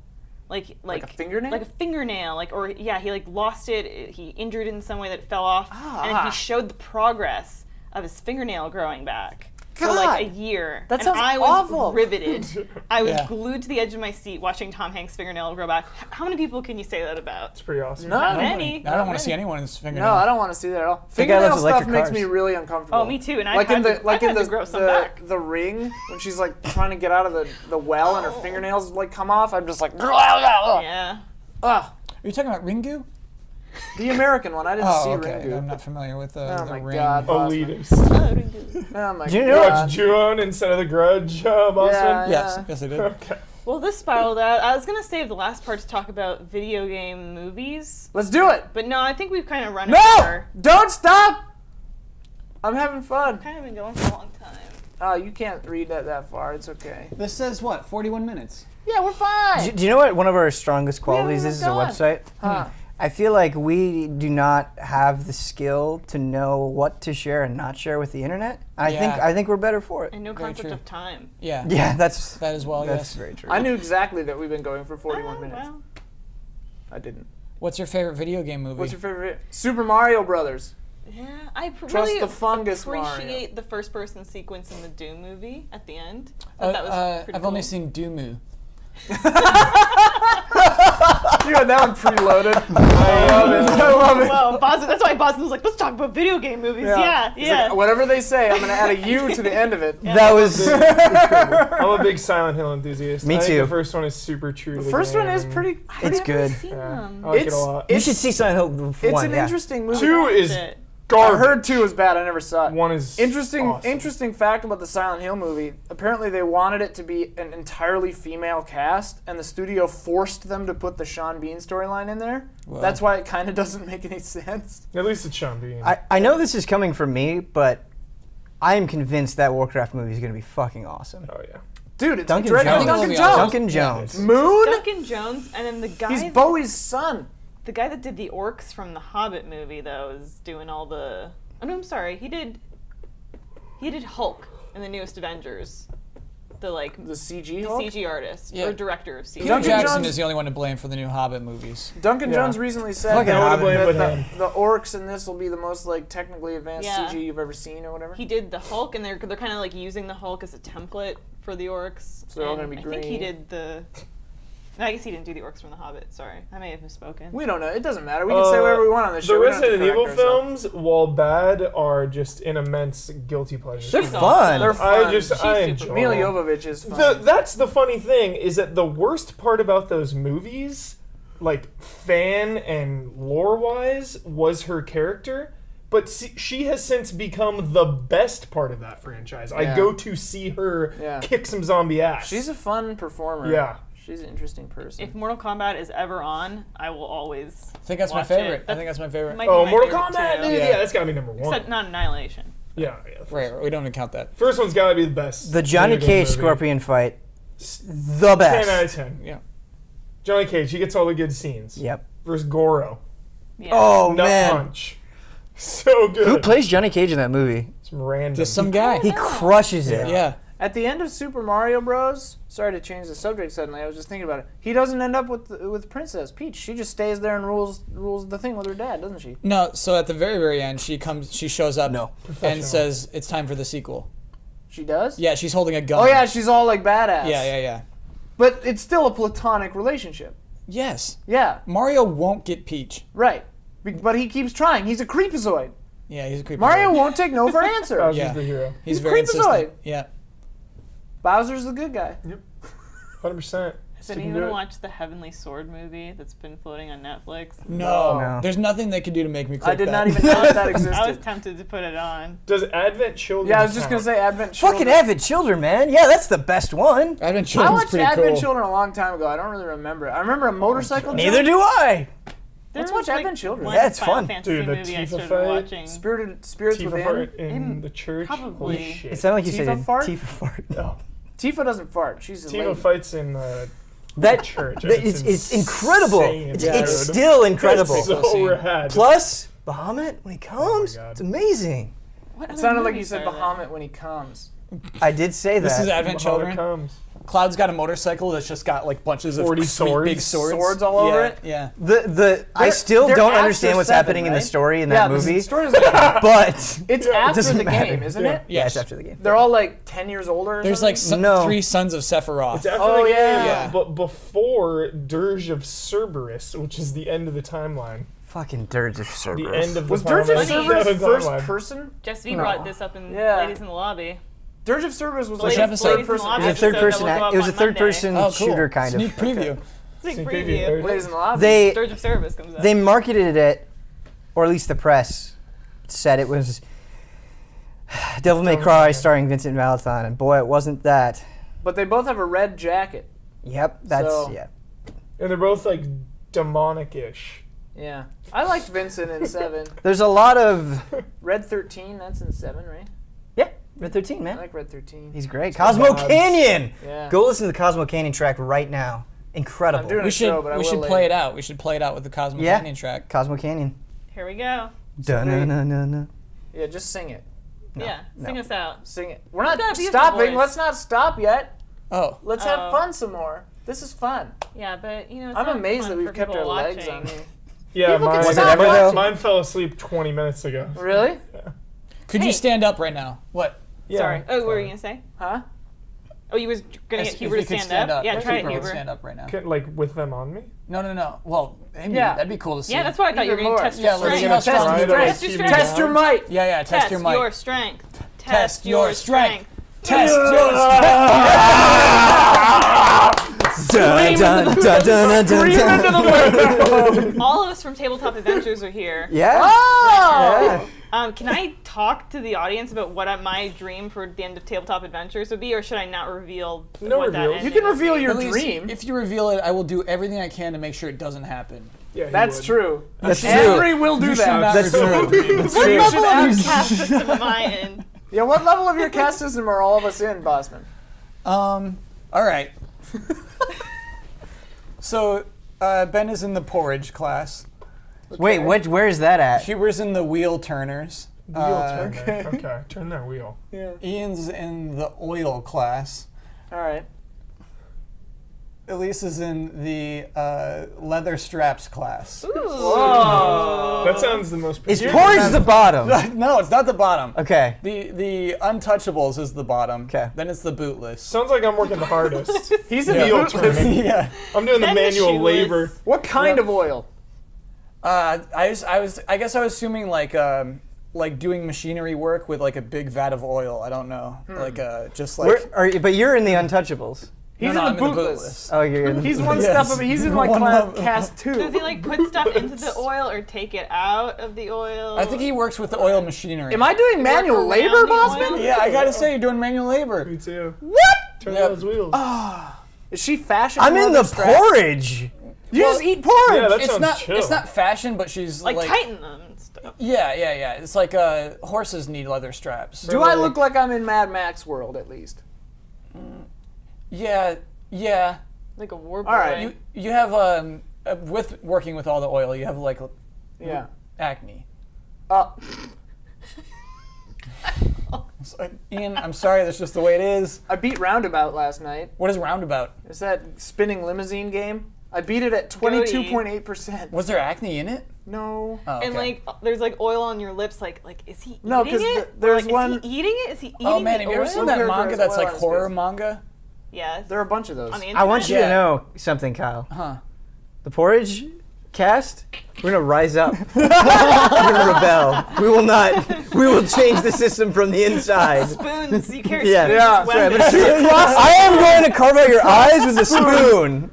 S2: like
S4: a fingernail?
S2: like a fingernail, he like lost it. He injured it in some way that it fell off, and he showed the progress of his fingernail growing back for like a
S4: God!
S2: year.
S4: That
S2: and
S4: sounds
S2: I was
S4: awful.
S2: riveted. I was
S6: Yeah.
S2: glued to the edge of my seat watching Tom Hanks' fingernail grow back. How many people can you say that about?
S3: It's pretty awesome.
S4: Not
S2: Many.
S6: I don't want to see anyone's fingernail.
S4: No, I don't want to see that at all.
S5: guy
S4: Fingernail
S5: loves
S4: stuff
S5: electric
S4: makes
S5: cars.
S4: me really uncomfortable.
S2: Oh, me too. And
S4: Like
S2: I've
S4: in
S2: had
S4: the
S2: to grow some back.
S4: the ring when she's like trying to get out of the well and her fingernails like come off. I'm just like,
S2: Yeah.
S4: ugh.
S6: Are you talking about Ringu?
S4: The American one. I didn't see
S6: Oh, okay.
S4: Ringu.
S6: I'm not familiar with
S4: Oh
S6: the
S4: my
S6: ring.
S4: God.
S3: Elitist.
S4: Oh my
S5: Do you
S3: You
S5: know-
S4: god.
S3: watch Ju-on instead of The Grudge, Boston?
S4: Yeah.
S6: Yes, yes, I did.
S3: Okay.
S2: Well, this spiraled out. I was gonna save the last part to talk about video game movies,
S4: Let's do it.
S2: but no, I think we've kind of run
S4: No!
S2: over.
S4: Don't stop. I'm having fun.
S2: Kind of been going for a long time.
S4: Oh, you can't read that far. It's okay.
S6: This says what? 41 minutes.
S4: Yeah, we're fine.
S5: Do you know what one of our strongest qualities is as a
S4: done.
S5: website?
S4: Huh.
S5: I feel like we do not have the skill to know what to share and not share with the internet.
S6: Yeah.
S5: I think we're better for it.
S2: And no
S6: Very
S2: concept
S6: true.
S2: of time.
S6: Yeah.
S5: Yeah, that's
S6: That as well,
S5: that's
S6: yes.
S5: very true.
S4: I knew exactly that we've been going for 41
S2: Oh,
S4: minutes.
S2: well.
S4: I didn't.
S6: What's your favorite video game movie?
S4: What's your favorite? Super Mario Brothers.
S2: Yeah, I
S4: Trust
S2: really
S4: the fungus,
S2: appreciate the first-person sequence in the Doom movie at the end.
S6: Uh,
S2: That was pretty
S6: I've only
S2: cool.
S6: seen Doomu.
S4: You got that one preloaded. I love it. I love it.
S2: Well, Boston, that's why Boston was like, let's talk about video game movies. Yeah,
S4: He's
S2: yeah.
S4: like, whatever they say, I'm gonna add a U to the end of it.
S5: That was
S3: I'm a big Silent Hill enthusiast.
S5: Me
S3: I think
S5: too.
S3: the first one is super true to the
S4: First one
S3: game,
S4: is
S3: and
S4: pretty.
S5: it's good.
S2: Seen them.
S3: I like it
S4: It's-
S3: a lot.
S5: You should see Silent Hill
S4: It's
S5: 1.
S4: an
S5: yeah.
S4: interesting movie.
S3: 2 is
S2: Shit.
S4: I
S3: garbage.
S4: heard 2 was bad. I never saw it.
S3: 1 is
S4: Interesting
S3: awesome.
S4: fact about the Silent Hill movie. Apparently, they wanted it to be an entirely female cast, and the studio forced them to put the Sean Bean storyline in there.
S6: Wow.
S4: That's why it kind of doesn't make any sense.
S3: At least it's Sean Bean.
S5: I know this is coming from me, but I am convinced that Warcraft movie is going to be fucking awesome.
S3: Oh yeah.
S4: Dude, it's
S5: Duncan
S4: directed by
S5: Jones.
S4: Duncan
S6: Yeah.
S4: Jones.
S5: Duncan Jones.
S4: Moon?
S2: Duncan Jones, and then the guy.
S4: He's Bowie's son.
S2: The guy that did the orcs from the Hobbit movie, though, is doing all the. Oh no, I'm sorry. He did Hulk in the newest Avengers. The
S4: CG Hulk?
S2: CG artist
S6: Yeah.
S2: or director of CG.
S6: Peter
S4: Duncan
S6: Jackson
S4: Jones-
S6: is the only one to blame for the new Hobbit movies.
S4: Duncan
S3: Yeah.
S4: Jones recently said
S5: Fucking
S3: No one to
S5: Hobbit.
S3: blame
S4: that
S3: but
S4: the,
S3: him.
S4: the orcs in this will be the most technically advanced
S2: Yeah.
S4: CG you've ever seen or whatever.
S2: He did the Hulk, and they're kind of using the Hulk as a template for the orcs.
S4: So they're all
S2: And
S4: gonna be
S2: I think he
S4: green.
S2: did the. No, I guess he didn't do the orcs from the Hobbit. Sorry, I may have misspoken.
S4: We don't know. It doesn't matter. We can say whatever we want on this show.
S3: The
S4: We don't have to
S3: Resident Evil
S4: correct ourselves.
S3: films, while bad, are just an immense guilty pleasure.
S5: They're
S2: She's
S5: fun.
S2: awesome.
S4: They're fun.
S3: I
S2: super
S3: enjoy
S4: Mila
S3: them.
S4: Jovovich is fun.
S3: That's the funny thing, is that the worst part about those movies, fan and lore-wise, was her character. But she has since become the best part of that franchise. I
S4: Yeah.
S3: go to see her
S4: Yeah.
S3: kick some zombie ass.
S4: She's a fun performer.
S3: Yeah.
S4: She's an interesting person.
S2: If Mortal Kombat is ever on, I will always.
S6: I think that's my
S2: watch
S6: favorite.
S2: It.
S6: I think that's my favorite.
S2: Might be
S3: Oh,
S2: my
S3: Mortal
S2: favorite,
S3: Kombat,
S2: too.
S3: dude!
S6: Yeah.
S3: Yeah, that's gotta be number 1.
S2: Except not Annihilation.
S3: Yeah.
S6: Right, we don't even count that.
S3: First one's gotta be the best.
S5: The Johnny
S3: video game
S5: Cage
S3: movie.
S5: Scorpion fight, the
S3: 10 out of
S5: best.
S3: 10.
S6: Yeah.
S3: Johnny Cage, he gets all the good scenes.
S5: Yep.
S3: Versus Goro.
S2: Yeah.
S5: Oh
S3: Nut
S5: man,
S3: punch. So good.
S5: who plays Johnny Cage in that movie?
S3: Some random.
S6: Just some guy.
S5: He crushes it.
S6: Yeah.
S4: At the end of Super Mario Bros. Sorry to change the subject suddenly. I was just thinking about it. He doesn't end up with Princess Peach. She just stays there and rules the thing with her dad, doesn't she?
S6: No, so at the very, very end, she shows up
S5: No.
S6: and says it's time for the sequel.
S4: She does.
S6: Yeah, she's holding a gun.
S4: Oh yeah, she's all badass.
S6: Yeah.
S4: But it's still a platonic relationship.
S6: Yes.
S4: Yeah,
S6: Mario won't get Peach.
S4: right. But he keeps trying. He's a creepazoid.
S6: Yeah, he's a creepy.
S4: Mario won't take no for an answer.
S3: Bowser's
S6: Yeah.
S3: the hero.
S6: He's
S4: He's
S6: very
S4: creepazoid.
S6: insistent. Yeah.
S4: Bowser's the good guy.
S3: 100%.
S2: Has anyone watched the Heavenly Sword movie that's been floating on Netflix?
S6: No. There's nothing they could do to make me click
S4: I did
S6: that.
S4: not even know that
S2: I was
S4: existed.
S2: tempted to put it on.
S3: Does Advent Children
S4: Yeah, I was just gonna
S3: count?
S4: say Advent Children.
S5: Fucking Avid Children, man. Yeah, that's the best one.
S6: Advent
S4: I
S6: Children's
S4: watched
S6: pretty
S4: Advent
S6: cool.
S4: Children a long time ago. I don't really remember it. I remember a motorcycle.
S5: Neither
S4: jump.
S5: do I.
S2: There
S4: Let's
S2: was,
S4: watch Advent Children.
S2: one
S5: Yeah, it's
S2: Final
S5: fun.
S2: Fantasy
S3: Dude, the
S2: movie I
S3: Tifa
S2: started
S3: fight.
S2: watching.
S4: Spirits
S3: Tifa
S4: Within.
S3: fart in the church.
S2: Probably.
S3: Holy shit.
S5: It sounded like you
S4: Tifa
S5: said
S4: fart?
S5: Tifa fart.
S3: No.
S4: Tifa doesn't fart. She's a
S3: Tifa
S4: lady.
S3: fights in
S5: That
S3: church.
S5: it's incredible.
S3: insane,
S5: It's,
S3: dude.
S5: it's still incredible.
S3: It's so rad.
S5: Plus, Bahamut when he comes,
S3: God.
S5: it's amazing.
S2: What
S4: It
S2: other
S4: sounded like you
S2: movies
S4: said
S2: are there?
S4: Bahamut when he comes.
S5: I did say that.
S6: This is Advent Children.
S3: Comes.
S6: Cloud's got a motorcycle that's just got like bunches of
S3: 40
S6: sweet
S3: swords.
S6: big swords.
S4: Swords all over
S6: Yeah,
S4: it?
S6: Yeah.
S5: I still
S4: They're
S5: don't
S4: after
S5: understand what's
S4: 7,
S5: happening in the
S4: right?
S5: story in
S4: Yeah,
S5: that movie.
S4: The story doesn't matter.
S5: But
S4: It's
S5: it
S4: after
S5: doesn't
S4: the
S5: matter.
S4: game, isn't
S3: Yeah.
S4: it?
S5: Yeah, it's
S6: Yes.
S5: after the game.
S4: They're all like 10 years older or
S6: There's like
S4: something?
S5: No.
S6: 3 sons of Sephiroth.
S3: It's after
S4: Oh,
S3: the game,
S4: yeah.
S3: but before Dirge of Cerberus, which is the end of the timeline.
S5: Fucking Dirge of
S3: The
S5: Cerberus.
S3: end of
S4: Was
S3: the
S4: Dirge of
S3: timeline.
S4: Cerberus
S3: Yeah, the
S4: first
S3: timeline.
S4: person?
S2: Jesse
S5: No.
S2: brought this up in
S4: Yeah.
S2: Ladies in the Lobby.
S4: Dirge of Cerberus was
S6: Which
S4: like
S6: episode?
S4: third person.
S2: Ladies
S5: It was a third
S2: episode
S5: person.
S2: that will go up
S5: It was a
S2: on
S5: third
S2: Monday.
S5: person
S6: Oh, cool.
S5: shooter kind
S6: Sneak
S5: of.
S6: preview.
S2: Sneak
S3: Sneak
S2: preview.
S3: preview.
S4: Ladies in the lobby.
S5: They
S2: Dirge of Cerberus comes out.
S5: they marketed it, or at least the press said it was Devil May Cry starring Vincent Valentine, and boy, it wasn't that.
S4: But they both have a red jacket.
S5: Yep, that's
S4: So-
S5: yeah.
S3: And they're both like demonic-ish.
S4: Yeah. I liked Vincent in 7.
S5: There's a lot of
S4: Red 13, that's in 7, right?
S5: Red 13,
S4: I
S5: man.
S4: like Red 13.
S5: He's great. Cosmo
S3: Babs.
S5: Canyon.
S4: Yeah.
S5: Go listen to the Cosmo Canyon track right now. Incredible.
S4: I'm doing
S6: We
S4: a
S6: should
S4: show, but I
S6: we
S4: will
S6: should
S4: later.
S6: play it out. We should play it out with the Cosmo
S5: Yeah.
S6: Canyon track.
S5: Cosmo Canyon.
S2: Here we go.
S5: Dun-na-na-na-na.
S4: Yeah, just sing it.
S2: Yeah, sing us out.
S4: Sing it. We're not
S2: got a beautiful
S4: stopping.
S2: voice.
S4: Let's not stop yet.
S6: Oh.
S4: Let's
S2: Oh.
S4: have fun some more. This is fun.
S2: Yeah, but you know, it's
S4: I'm
S2: not
S4: amazed
S2: fun
S4: that we've
S2: for
S4: kept our
S2: people
S4: legs
S2: watching.
S4: on me.
S3: Yeah,
S4: People can
S3: mine,
S4: stop
S5: ever, though?
S3: mine fell asleep 20 minutes ago.
S4: Really?
S6: Could
S2: Hey.
S6: you stand up right now? What?
S3: Yeah,
S2: Sorry. Oh, what were you
S3: fine.
S2: gonna say?
S4: Huh?
S2: Oh, you was gonna get
S6: If
S2: Huber
S6: you
S2: to
S6: could
S2: stand up? Yeah,
S6: Let's
S2: try
S6: see
S2: it,
S6: Huber
S2: Huber.
S6: stand up right now.
S3: Like with them on me?
S6: No. Well, maybe
S4: Yeah.
S6: that'd be cool to see.
S2: Yeah, that's what I thought you were
S4: Even
S2: gonna
S4: more.
S2: test
S6: Yeah,
S2: your
S6: let's see
S2: strength.
S6: how strong
S3: Try
S6: you
S3: to
S6: are.
S2: Test your
S3: keep
S2: strength.
S3: it
S4: Test your
S3: down.
S4: might.
S6: Yeah, test your might.
S2: your strength.
S6: Test your strength. Test
S5: Dun,
S6: your
S5: dun, dun, dun, dun, dun, dun.
S2: All of us from Tabletop Adventures are here.
S5: Yeah.
S4: Oh!
S5: Yeah.
S2: Can I talk to the audience about what my dream for the end of Tabletop Adventures would be, or should I not reveal
S3: No
S2: what that
S3: reveal.
S2: ending
S4: You can
S2: would
S4: reveal
S2: be?
S4: your
S6: At least
S4: dream.
S6: If you reveal it, I will do everything I can to make sure it doesn't happen.
S3: Yeah, he
S4: That's
S3: would.
S4: true.
S5: That's true.
S4: Henry will do
S6: You should
S4: that.
S6: not
S5: That's
S6: reveal
S5: true.
S6: it.
S5: That's
S2: What
S5: true.
S2: level of your
S4: should
S2: cast system am I in?
S4: Yeah, what level of your cast system are all of us in, Bossman?
S6: All right. So Ben is in the porridge class.
S5: Wait, where is that at?
S6: Huber's in the wheel turners.
S3: Wheel turner. Okay, turn that wheel.
S4: Yeah.
S6: Ian's in the oil class.
S4: All right.
S6: Elise is in the leather straps class.
S3: That sounds the most.
S5: Is porridge the bottom?
S6: No, it's not the bottom.
S5: Okay.
S6: The untouchables is the bottom.
S5: 'Kay.
S6: Then it's the bootless.
S3: Sounds like I'm working the hardest.
S4: He's in
S3: Wheel
S4: the
S3: turning.
S6: yeah.
S3: I'm doing the
S2: Then the
S3: manual
S2: shoeless.
S3: labor.
S4: What kind of oil?
S6: I guess I was assuming like doing machinery work with like a big vat of oil. I don't know. Like just like
S5: But you're in the Untouchables.
S4: He's
S6: no,
S4: in
S6: I'm
S4: the bootless.
S5: Oh, you're in the
S4: He's one
S6: Yes.
S4: step of He's in like
S6: One level.
S4: cast 2.
S2: Does he like put stuff into the oil or take it out of the oil?
S6: I think he works with the oil machinery.
S4: Am I doing manual
S2: around
S4: labor,
S2: the
S4: Bossman?
S2: oil?
S6: Yeah, I gotta say you're doing manual labor.
S3: Me too.
S4: What?
S3: Turn
S6: Yep.
S3: those wheels.
S4: Is she fashion?
S5: I'm in
S4: leather
S5: the
S4: straps?
S5: porridge.
S4: You just eat porridge.
S3: Yeah, that
S6: It's
S3: sounds
S6: not
S3: chill.
S6: it's not fashion, but she's
S2: like tighten them and stuff.
S6: Yeah. It's like horses need leather straps.
S4: Do I look like I'm in Mad Max world at least?
S6: Yeah.
S2: Like a war boy.
S4: All right,
S6: You have with working with all the oil, you have like
S4: Yeah.
S6: acne.
S4: Uh,
S6: So, Ian, I'm sorry, that's just the way it is.
S4: I beat Roundabout last night.
S6: What is Roundabout?
S4: It's that spinning limousine game. I beat it at 22.8%.
S6: Was there acne in it?
S4: No.
S6: Oh, okay.
S2: And like, there's like oil on your lips. Like, is he
S4: No,
S2: eating
S4: 'cause
S2: it?
S4: there's
S2: Or, like,
S4: one-
S2: Is he eating it? Is he eating
S6: Oh man,
S2: the
S6: have you ever
S2: oil?
S6: seen
S4: One
S6: that
S4: character
S6: manga
S4: has
S6: that's
S4: oil
S6: like
S4: on his
S6: horror
S4: face.
S6: manga?
S2: Yes.
S4: There are a bunch of those.
S2: on the internet.
S5: I want you to
S6: Yeah.
S5: know something, Kyle.
S6: Huh.
S5: The Porridge cast, we're gonna rise up. We're gonna rebel. We will change the system from the inside.
S2: Spoons. You carry
S5: Yeah.
S2: spoons
S4: Yeah.
S2: as weapons.
S5: I am going to carve out your eyes with a spoon.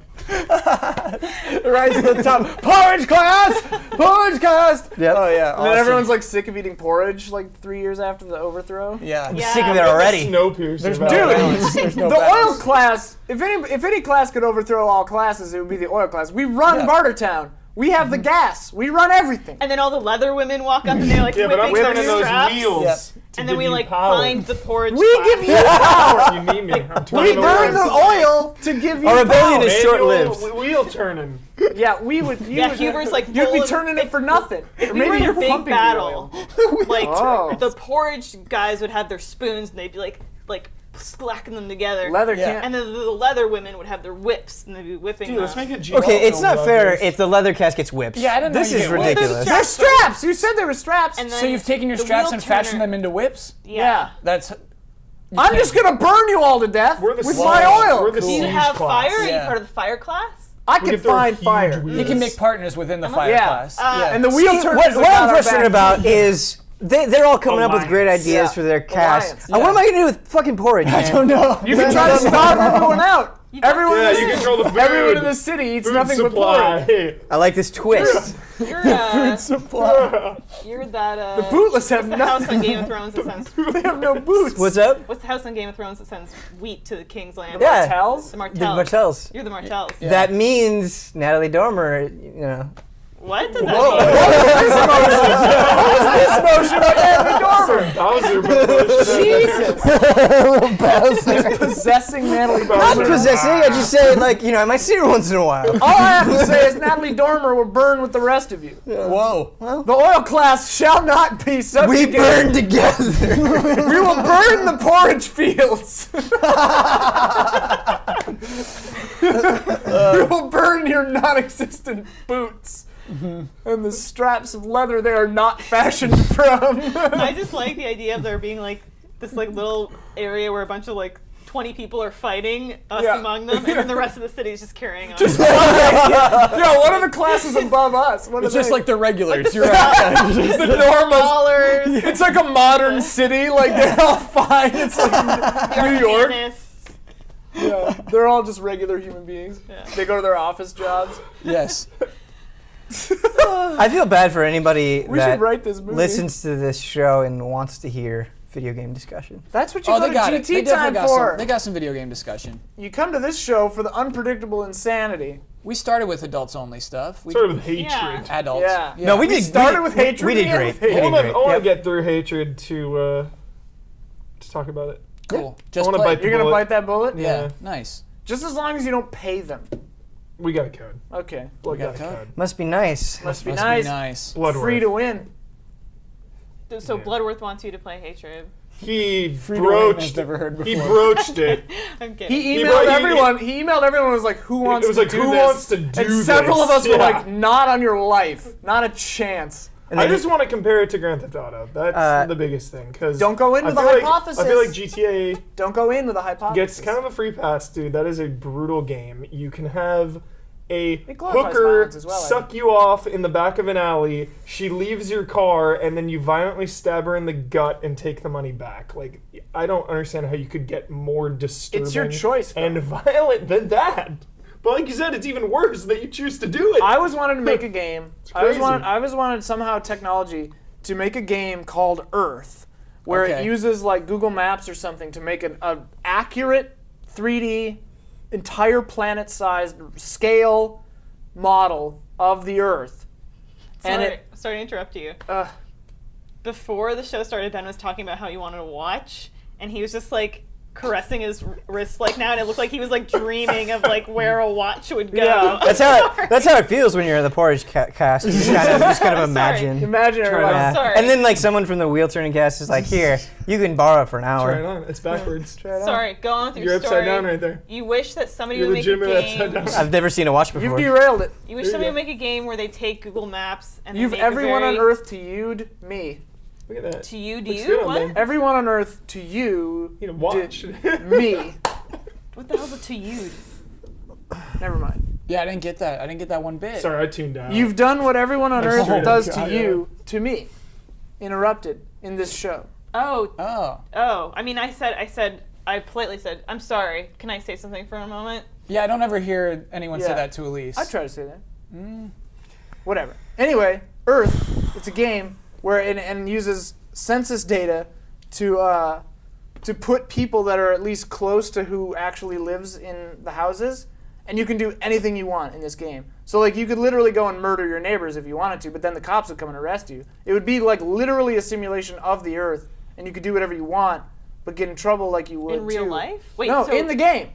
S4: Right to the top. Porridge class! Porridge class!
S5: Yep.
S6: Oh yeah.
S4: And then everyone's like sick of eating porridge like 3 years after the overthrow.
S6: Yeah.
S2: Yeah.
S5: Sick of it already.
S3: Snowpiercer.
S6: There's no
S3: about it.
S6: balance. There's no
S4: The
S6: balance.
S4: oil class, if any class could overthrow all classes, it would be the oil class. We run Bartertown. We have the gas. We run everything.
S2: And then all the leather women walk up and they're like
S3: Yeah, but I'm
S2: whipping
S3: turning
S2: their
S3: those
S2: straps.
S3: wheels.
S6: Yep.
S3: To
S2: And then
S3: give
S2: we
S3: you
S2: like
S3: power.
S2: find the porridge.
S4: We give you power.
S3: You need me. I'm
S4: We
S3: turning
S4: burn the
S3: wheels.
S4: oil to give you
S5: Our rebellion
S4: power.
S5: is short-lived.
S3: Wheel turning.
S4: Yeah, we would.
S2: Yeah, Huber's like
S4: You'd be
S2: full of-
S4: turning it for nothing. Or
S2: We were
S4: maybe
S2: in
S4: you're
S2: a big
S4: pumping the
S2: battle.
S4: oil.
S2: Like
S4: Oh.
S2: the porridge guys would have their spoons and they'd be like slacking them together.
S4: Leather
S6: Yeah.
S4: can't.
S2: And then the leather women would have their whips and they'd be whipping
S3: Dude,
S2: them.
S3: let's make it
S5: Okay, it's not fair if the leather cast gets whipped.
S6: Yeah, I didn't know
S5: This
S6: you
S5: is
S6: get whipped.
S5: ridiculous.
S2: There's
S4: They're straps. You said there were straps.
S2: And then
S6: So you've taken your
S2: the
S6: straps
S2: wheel
S6: and fashioned
S2: turner-
S6: them into whips?
S2: Yeah.
S6: That's.
S4: I'm just gonna burn you all to death
S3: We're the
S4: with
S3: siege-
S4: my oil.
S3: we're the
S2: Do you
S3: siege
S2: have
S3: class.
S2: fire? Are you
S6: Yeah.
S2: part of the fire class?
S4: I
S3: We
S4: can
S3: get their
S4: find
S3: huge
S4: fire.
S3: wheels.
S6: You can make partners within the fire
S4: Yeah.
S6: class.
S4: And the wheel
S5: See,
S4: turners.
S5: what
S4: have
S5: I'm
S4: got our
S5: frustrated
S4: back.
S5: about is they're all coming up with great
S3: Alliance.
S5: ideas
S4: Yeah.
S5: for their cast.
S4: Alliance.
S5: What am I gonna do with fucking porridge? I don't know.
S4: You can try to starve everyone out. Everyone,
S3: Yeah,
S4: in the
S3: you
S4: city-
S3: control the food.
S4: everyone in the city eats
S3: Food
S4: nothing but porridge.
S3: supply.
S5: I like this twist.
S2: You're you're that
S4: The bootless have
S2: the house
S4: nothing.
S2: on Game of Thrones that sends
S4: They have no boots.
S5: What's up?
S2: what's the house on Game of Thrones that sends wheat to the King's Land?
S5: Yeah.
S4: Martells?
S2: The
S5: The
S2: Martells.
S5: Martells.
S2: You're the Martells.
S6: Yeah.
S5: That means Natalie Dormer, you know.
S2: What does that
S4: This motion by Anthony Dormer.
S3: Bowser promotion.
S4: Jesus. Possessing Natalie
S5: Not
S4: Dormer.
S5: possessing, I just say, like, you know, I might see her once in a while.
S4: All I have to say is Natalie Dormer will burn with the rest of you.
S6: Whoa.
S4: The oil class shall not be
S5: We
S4: subjugated.
S5: burn together.
S4: We will burn the porridge fields. We will burn your non-existent boots. And the straps of leather they are not fashioned from.
S2: I just like the idea of there being like this like little area where a bunch of like 20 people are fighting, us
S4: Yeah.
S2: among them, and then the rest of the city is just carrying on.
S4: Yo, what are the classes above us? What
S6: It's
S4: are
S6: just
S4: they?
S6: like the regulars. You're right.
S4: the normals.
S2: Scholars,
S4: It's like a modern city. Like they're all fine. It's like New York.
S2: arcanists.
S4: Yeah, they're all just regular human beings.
S2: Yeah.
S4: They go to their office jobs.
S6: Yes.
S5: I feel bad for anybody
S4: We
S5: that
S4: should write this movie.
S5: listens to this show and wants to hear video game discussion.
S4: That's what you
S6: Oh,
S4: go
S6: they got
S4: to
S6: it. They
S4: GT
S6: definitely
S4: time
S6: got
S4: for.
S6: some. They got some video game discussion.
S4: You come to this show for the unpredictable insanity.
S6: We started with adults only stuff. We
S3: Started with hatred.
S2: Yeah.
S6: adults.
S4: Yeah.
S5: No, we did.
S4: started with hatred.
S5: We did
S4: and ended
S5: great.
S4: with
S5: We
S4: hatred.
S5: did great.
S3: I want to
S5: Yep.
S3: get through hatred to talk about it.
S6: Cool.
S3: I
S6: Just
S3: want to
S6: play.
S3: bite.
S4: You're gonna
S3: bullet.
S4: bite that bullet?
S6: Yeah.
S3: Yeah.
S6: Nice.
S4: Just as long as you don't pay them.
S3: We got a code.
S4: Okay.
S3: Blood
S6: got
S3: got
S6: a
S3: a
S6: code?
S3: code.
S5: Must be nice.
S4: Must be
S6: Must
S4: nice.
S6: be nice.
S3: Bloodworth.
S4: Free to win.
S2: So
S3: Yeah.
S2: Bloodworth wants you to play Hatred.
S3: He
S6: Free to win, I've
S3: broached.
S6: never heard
S3: He
S6: before.
S3: broached it.
S2: I'm kidding.
S4: He
S3: brought-
S4: emailed
S3: he-
S4: everyone. He emailed everyone. And was like, "Who wants
S3: It was
S4: to
S3: like,
S4: do
S3: who
S4: this?"
S3: wants to do
S4: And several of
S3: this?
S4: us were
S3: Yeah.
S4: like, "Not on your life. Not a chance."
S5: And
S3: I
S5: then
S3: just want to compare it to Grand Theft Auto. That's the biggest thing. Cause
S4: Don't go in
S3: I
S4: with a
S3: feel like-
S4: hypothesis.
S3: I feel like GTA
S4: Don't go in with a hypothesis.
S3: gets kind of a free pass, dude. That is a brutal game. You can have a
S4: It glorifies
S3: hooker
S4: violence as well, I
S3: suck you off in the back of an alley. She leaves your car, and then you violently stab her in the gut and take the money back. Like, I don't understand how you could get more disturbing
S4: It's your choice, though.
S3: and violent than that. But like you said, it's even worse that you choose to do it.
S4: I always wanted to make a game. I always
S3: crazy.
S4: wanted somehow technology to make a game called Earth, where it
S6: Okay.
S4: uses like Google Maps or something to make an accurate 3D, entire planet-sized scale model of the Earth.
S2: Sorry to interrupt you.
S4: Uh,
S2: Before the show started, Ben was talking about how he wanted to watch, and he was just like caressing his wrists like now, and it looked like he was like dreaming of like where a watch would go.
S4: Yeah.
S5: that's how it feels when you're in the porridge cast. You just kind of imagine.
S4: imagine
S3: Try it
S4: everyone.
S3: on.
S2: Sorry.
S5: And then like someone from the wheel turning cast is like, here, you can borrow it for an
S3: Try it
S5: hour.
S3: on. It's backwards.
S2: Sorry, go on with your
S3: You're
S2: story.
S3: upside down right there.
S2: You wish that somebody
S3: You're
S2: would make a
S3: legitimately upside
S2: game.
S3: down.
S5: I've never seen a watch
S4: You've
S5: before.
S4: derailed it.
S2: You wish
S3: There
S2: somebody
S3: you
S2: would
S3: go.
S2: make a game where they take Google Maps and
S4: You've
S2: they make
S4: everyone
S2: a
S4: on
S2: very,
S4: Earth to you'd me.
S3: Look at that.
S2: To you, do
S3: Looks
S2: you?
S3: good on
S2: What?
S3: Ben.
S4: Everyone on Earth to you.
S3: You know, watch.
S4: Me.
S2: What the hell's a to you?
S4: Never mind.
S6: Yeah, I didn't get that. I didn't get that one bit.
S3: Sorry, I tuned out.
S4: You've done what everyone on Earth
S3: straight up
S4: does
S3: got
S4: to you, to me. Interrupted in this show.
S2: Oh,
S6: Oh.
S2: I mean, I politely said, I'm sorry. Can I say something for a moment?
S6: Yeah, I don't ever hear anyone say
S4: Yeah.
S6: that to Elise.
S4: I try to say that. Whatever. Anyway, Earth, it's a game where it uses census data to put people that are at least close to who actually lives in the houses, and you can do anything you want in this game. So like you could literally go and murder your neighbors if you wanted to, but then the cops would come and arrest you. It would be like literally a simulation of the Earth, and you could do whatever you want, but get in trouble like you would
S2: In real
S4: too.
S2: life? Wait,
S4: No,
S2: so
S4: in the game.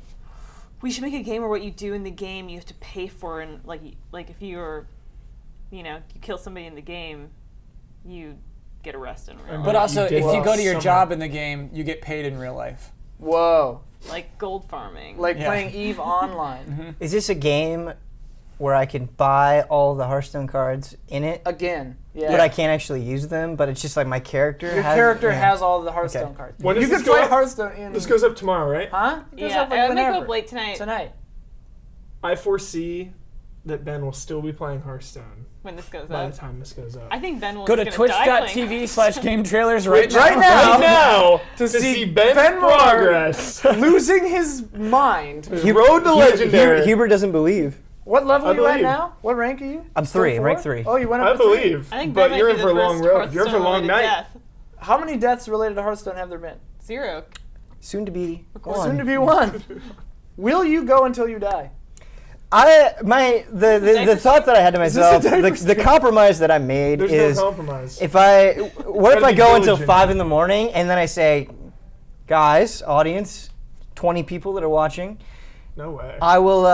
S2: we should make a game where what you do in the game you have to pay for, and like if you're, you kill somebody in the game, you get arrested in real life.
S6: But also,
S3: did
S6: if you go to your
S3: somehow.
S6: job in the game, you get paid in real life.
S4: Whoa.
S2: Like gold farming.
S4: Like
S6: Yeah.
S4: playing EVE Online.
S5: Is this a game where I can buy all the Hearthstone cards in it,
S4: Again. Yeah.
S5: but I can't actually use them? But it's just like my character.
S4: Your
S5: has,
S4: character
S5: yeah.
S4: has all the Hearthstone
S5: Okay.
S4: cards.
S3: When
S4: you
S3: does
S4: can
S3: this go
S4: play
S3: up?
S4: Hearthstone in.
S3: This goes up tomorrow, right?
S4: Huh? It goes
S2: yeah,
S4: up like
S2: I might go
S4: whenever.
S2: up late tonight
S4: Tonight.
S3: I foresee that Ben will still be playing Hearthstone
S2: when this goes
S3: by
S2: up.
S3: the time this goes up.
S2: I think Ben will
S6: Go to
S2: just gonna die playing
S6: twitch.tv/GameTrailers right now.
S4: Right now.
S3: Right now, to
S4: see
S3: see Ben's
S4: Ben Moore
S3: progress.
S4: Losing his mind.
S3: Road to legendary.
S5: Hubert doesn't believe.
S4: What level
S3: I
S4: are you at
S3: believe.
S4: now? What rank are you?
S5: I'm
S4: Still
S5: 3. I'm rank
S4: 4?
S5: 3.
S4: Oh, you went up
S3: I
S4: to 3.
S3: believe,
S2: I think Ben
S3: but
S2: might
S3: you're
S2: be
S3: in
S2: the
S3: for a long
S2: first
S3: road. You're in for a long
S2: Hearthstone-related
S3: night.
S2: death.
S4: How many deaths related to Hearthstone have there been?
S2: 0.
S5: Soon to be
S4: Soon to be 1. Will you go until you die?
S5: The thought that I had to myself, the compromise that I made
S3: There's
S5: is
S3: no compromise.
S5: what if I
S3: Gotta be
S5: go until
S3: diligent.
S5: 5 in the morning and then I say, guys, audience, 20 people that are watching,
S3: No way.
S5: I will.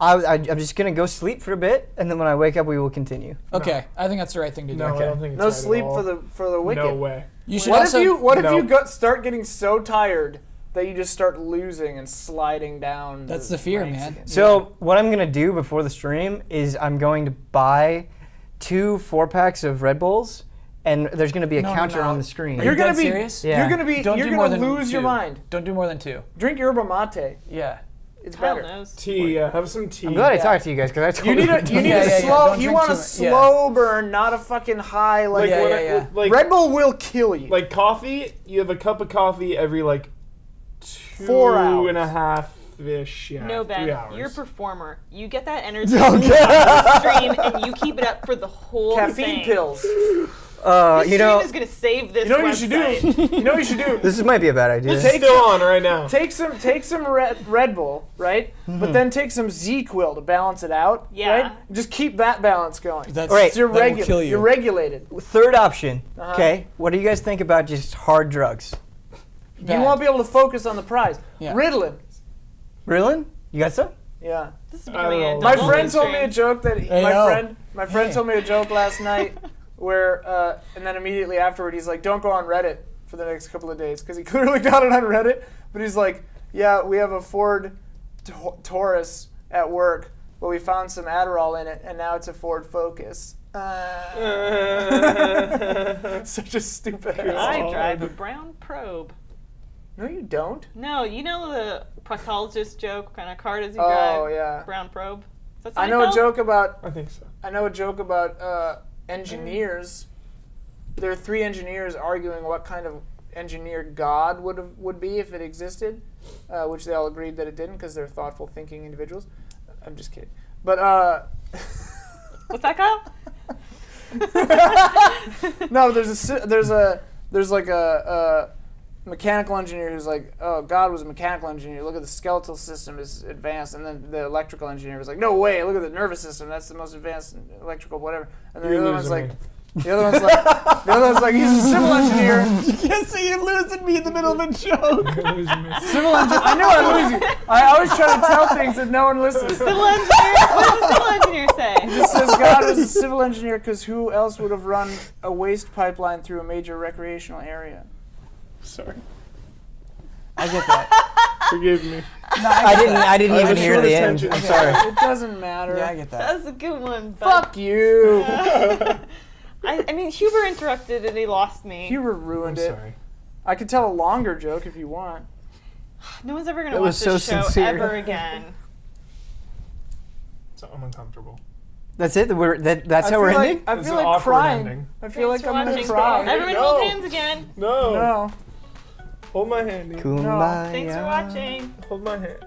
S5: I'm just gonna go sleep for a bit, and then when I wake up, we will continue.
S6: Okay, I think that's the right thing to do.
S3: no, I
S5: okay.
S3: don't think it's
S4: No
S3: right at
S4: sleep
S3: all.
S4: for the wicked.
S3: No way.
S6: You should
S4: What
S6: also.
S4: if you
S3: No.
S4: start getting so tired that you just start losing and sliding down?
S6: That's the fear,
S4: ranks
S6: man.
S4: again?
S5: So what I'm gonna do before the stream is I'm going to buy 2 4-packs of Red Bulls, and there's gonna be a
S6: No, no,
S5: counter
S6: no.
S5: on the screen.
S6: Are
S4: You're
S6: you
S4: gonna
S6: dead
S4: be
S6: serious?
S5: Yeah.
S4: You're gonna be
S6: Don't
S4: you're
S6: do more
S4: gonna
S6: than
S4: lose your
S6: 2.
S4: mind.
S6: Don't do more than 2.
S4: Drink yerba mate.
S6: Yeah.
S4: It's
S2: Hell
S4: better.
S2: knows.
S3: Tea. Have some tea.
S5: I'm glad I
S4: Yeah.
S5: talked to you guys because I
S4: You
S5: totally
S4: need a
S6: Yeah, yeah,
S4: slow.
S6: don't
S4: You
S6: drink
S4: want
S6: too
S4: a
S6: much. Yeah.
S4: slow burn, not a fucking high. Like
S3: Like
S6: Yeah,
S3: when
S6: yeah,
S3: I,
S6: yeah.
S3: like
S4: Red Bull will kill you.
S3: like coffee. You have a cup of coffee every like
S4: 4 hours.
S3: 2.5 ish. Yeah.
S2: No,
S3: 3
S2: Ben,
S3: hours.
S2: you're a performer. You get that energy on the stream, and you keep it up for the whole
S4: Caffeine
S2: thing.
S4: pills.
S2: This
S5: you
S2: stream
S5: know,
S2: is gonna save this
S4: You know what you should
S2: website.
S4: do? You know what you should do?
S5: this might be a bad idea.
S3: It's still on right now.
S4: Take some Red Bull, right? But then take some Z-Quil to balance it out.
S2: Yeah.
S4: Right? Just keep that balance going.
S6: That's
S5: Right.
S4: You're
S6: that will kill you.
S4: You're regulated.
S5: Third option. Okay, what do you guys think about just hard drugs?
S6: Bad.
S4: You won't be able to focus on the prize.
S6: Yeah.
S4: Ritalin.
S5: Ritalin? You got some?
S4: Yeah.
S2: This is
S3: I don't
S2: becoming
S3: know.
S2: a
S4: My
S2: double
S4: friend told me a
S2: mainstream.
S4: joke that
S6: Hey,
S4: my
S6: yo.
S4: friend
S6: Hey.
S4: told me a joke last night where and then immediately afterward he's like, don't go on Reddit for the next couple of days because he clearly got it on Reddit, but he's like, yeah, we have a Ford Taurus at work, but we found some Adderall in it and now it's a Ford Focus. Such a stupid ass.
S2: I drive a brown probe.
S4: No, you don't.
S2: No, you know the proctologist joke? What kind of car does he
S4: Oh
S2: drive?
S4: yeah.
S2: Brown probe. Is that
S4: I know a
S2: Seinfeld?
S4: joke about
S3: I think so.
S4: engineers. There are 3 engineers arguing what kind of engineer God would be if it existed, which they all agreed that it didn't because they're thoughtful, thinking individuals. I'm just kidding. But
S2: What's that called?
S4: no, there's like a mechanical engineer who's like, oh, God was a mechanical engineer. Look at the skeletal system is advanced, and then the electrical engineer was like, no way. Look at the nervous system. That's the most advanced electrical whatever. And then
S3: You're
S4: the other one's
S3: losing
S4: like.
S3: me.
S4: The other one's like, he's a civil engineer.
S6: Yes, so you're losing me in the middle of a joke.
S4: Civil engineer. I know I'm losing. I always try to tell things that no one listens to.
S2: Civil engineer? What does the civil engineer say?
S4: It says God was a civil engineer because who else would have run a waste pipeline through a major recreational area?
S3: Sorry.
S6: I get that.
S3: Forgive me.
S5: I didn't
S3: I
S5: even
S3: was
S5: hear
S3: short
S5: the end.
S3: attention.
S5: I'm sorry.
S4: It doesn't matter.
S6: Yeah, I get that.
S2: That's a good one. Bud.
S4: Fuck you.
S2: I mean, Huber interrupted and he lost me.
S4: You
S3: I'm
S4: ruined it.
S3: sorry.
S4: I could tell a longer joke if you want.
S2: No one's ever gonna
S5: That
S2: watch
S5: was
S2: this
S5: so
S2: show
S5: sincere.
S2: ever again.
S3: So I'm uncomfortable.
S5: That's it. That's how we're ending.
S4: I
S3: It's
S4: feel
S3: an
S4: like
S3: awkward
S4: crying.
S3: ending.
S4: I feel
S2: Thanks
S4: like
S2: for
S4: I'm gonna
S2: watching.
S4: cry.
S2: Everyone
S3: No.
S2: hold hands again.
S3: No.
S4: No.
S3: Hold my hand. Ian.
S5: Kumbaya.
S2: Thanks for watching.
S3: Hold my hand.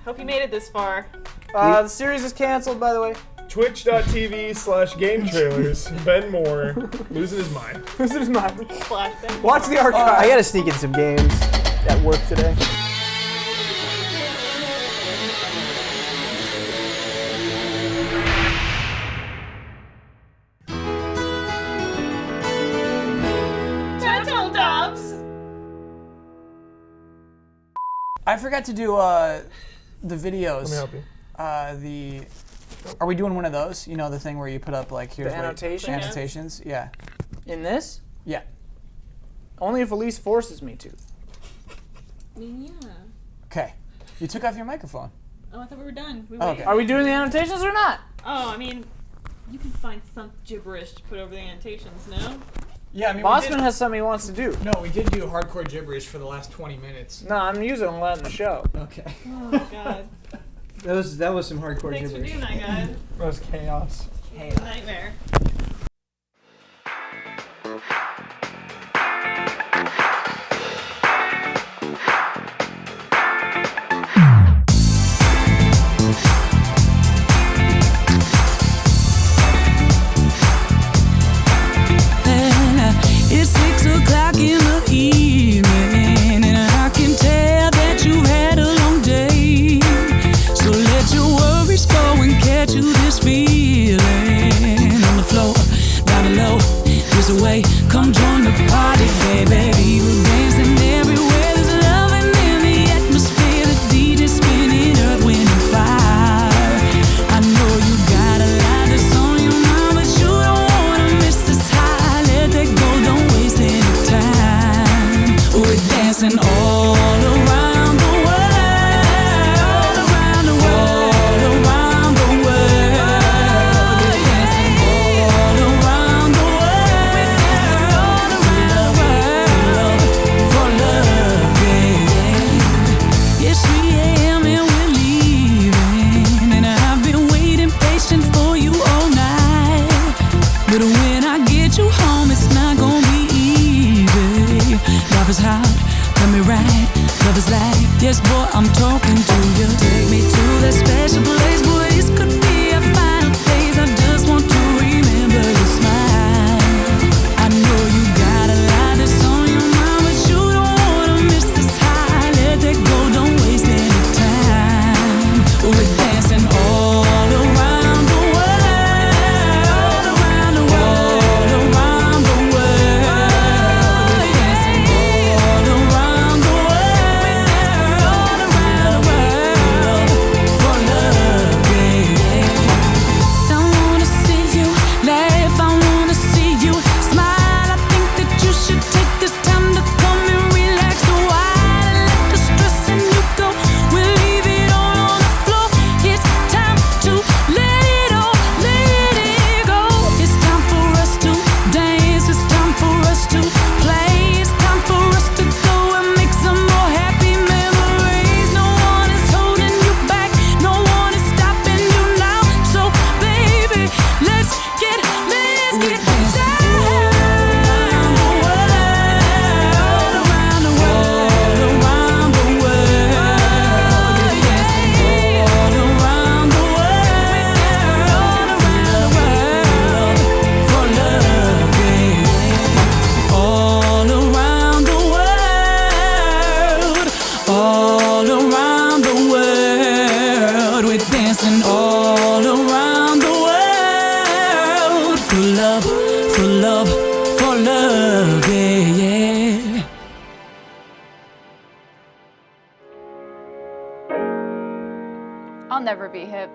S2: Hope you made it this far.
S4: The series is canceled, by the way.
S3: Twitch.tv/GameTrailers. Ben Moore losing his mind.
S4: This is mine.
S2: Flashback.
S4: Watch the archive.
S5: I gotta sneak in some games at work today.
S2: Turtle Doves.
S6: I forgot to do the videos.
S3: Let me help you.
S6: Are we doing one of those? You know, the thing where you put up like here's
S4: The
S6: what-
S4: annotations?
S6: Annotations. Yeah.
S4: In this?
S6: Yeah.
S4: Only if Elise forces me to.
S2: Yeah.
S6: Okay. You took off your microphone.
S2: Oh, I thought we were done. We
S6: Oh,
S2: waited.
S6: okay.
S4: Are we doing the annotations or not?
S2: Oh, I mean, you can find some gibberish to put over the annotations, no?
S6: Yeah, I mean,
S4: Bossman has something he wants to do.
S6: No, we did do hardcore gibberish for the last 20 minutes.
S4: No, I'm using a lot in the show.
S6: Okay.
S2: Oh, God.
S5: That was some hardcore
S2: Thanks for
S5: gibberish.
S2: doing that, guys.
S3: That was chaos.
S2: Nightmare.
S7: It's 6 o'clock in the evening, and I can tell that you had a long day. So let your worries go and catch you this feeling. On the floor, down below, this way. Come join the party, baby. People dancing everywhere. There's loving in the atmosphere. The DJ spinning earth, wind, and fire. I know you got a lot that's on your mind, but you don't wanna miss this high. Let that go, don't waste any time. We're dancing all around the world, around the world, around the world. We're dancing all around the world, all around the world, for love, yeah. It's 3 a.m. and we're leaving, and I've been waiting patient for you all night. But when I get you home, it's not gonna be easy. Love is hot, let me ride. Love is life, yes boy, I'm talking to you. Take me to that special place, boy, this could be a final phase. I just want to remember your smile. I know you got a lot that's on your mind, but you don't wanna miss this high. Let that go, don't waste any time. We're dancing all around the world, all around the world, around the world. We're dancing all around the world, all around the world, for love, yeah. Don't wanna see you laugh, I wanna see you smile. I think that you should take this time to come and relax a while and let the stress in you go. We'll leave it all on the floor. It's time to let it all, let it go. It's time for us to dance. It's time for us to play. It's time for us to go and make some more happy memories. No one is holding you back. No one is stopping you now. So baby, let's get down. Around the world, around the world, around the world. Dancing all around the world, all around the world, for love, yeah. All around the world, all around the world. We're dancing all around the world, for love, for love, for love, yeah, yeah.
S8: I'll never be hip.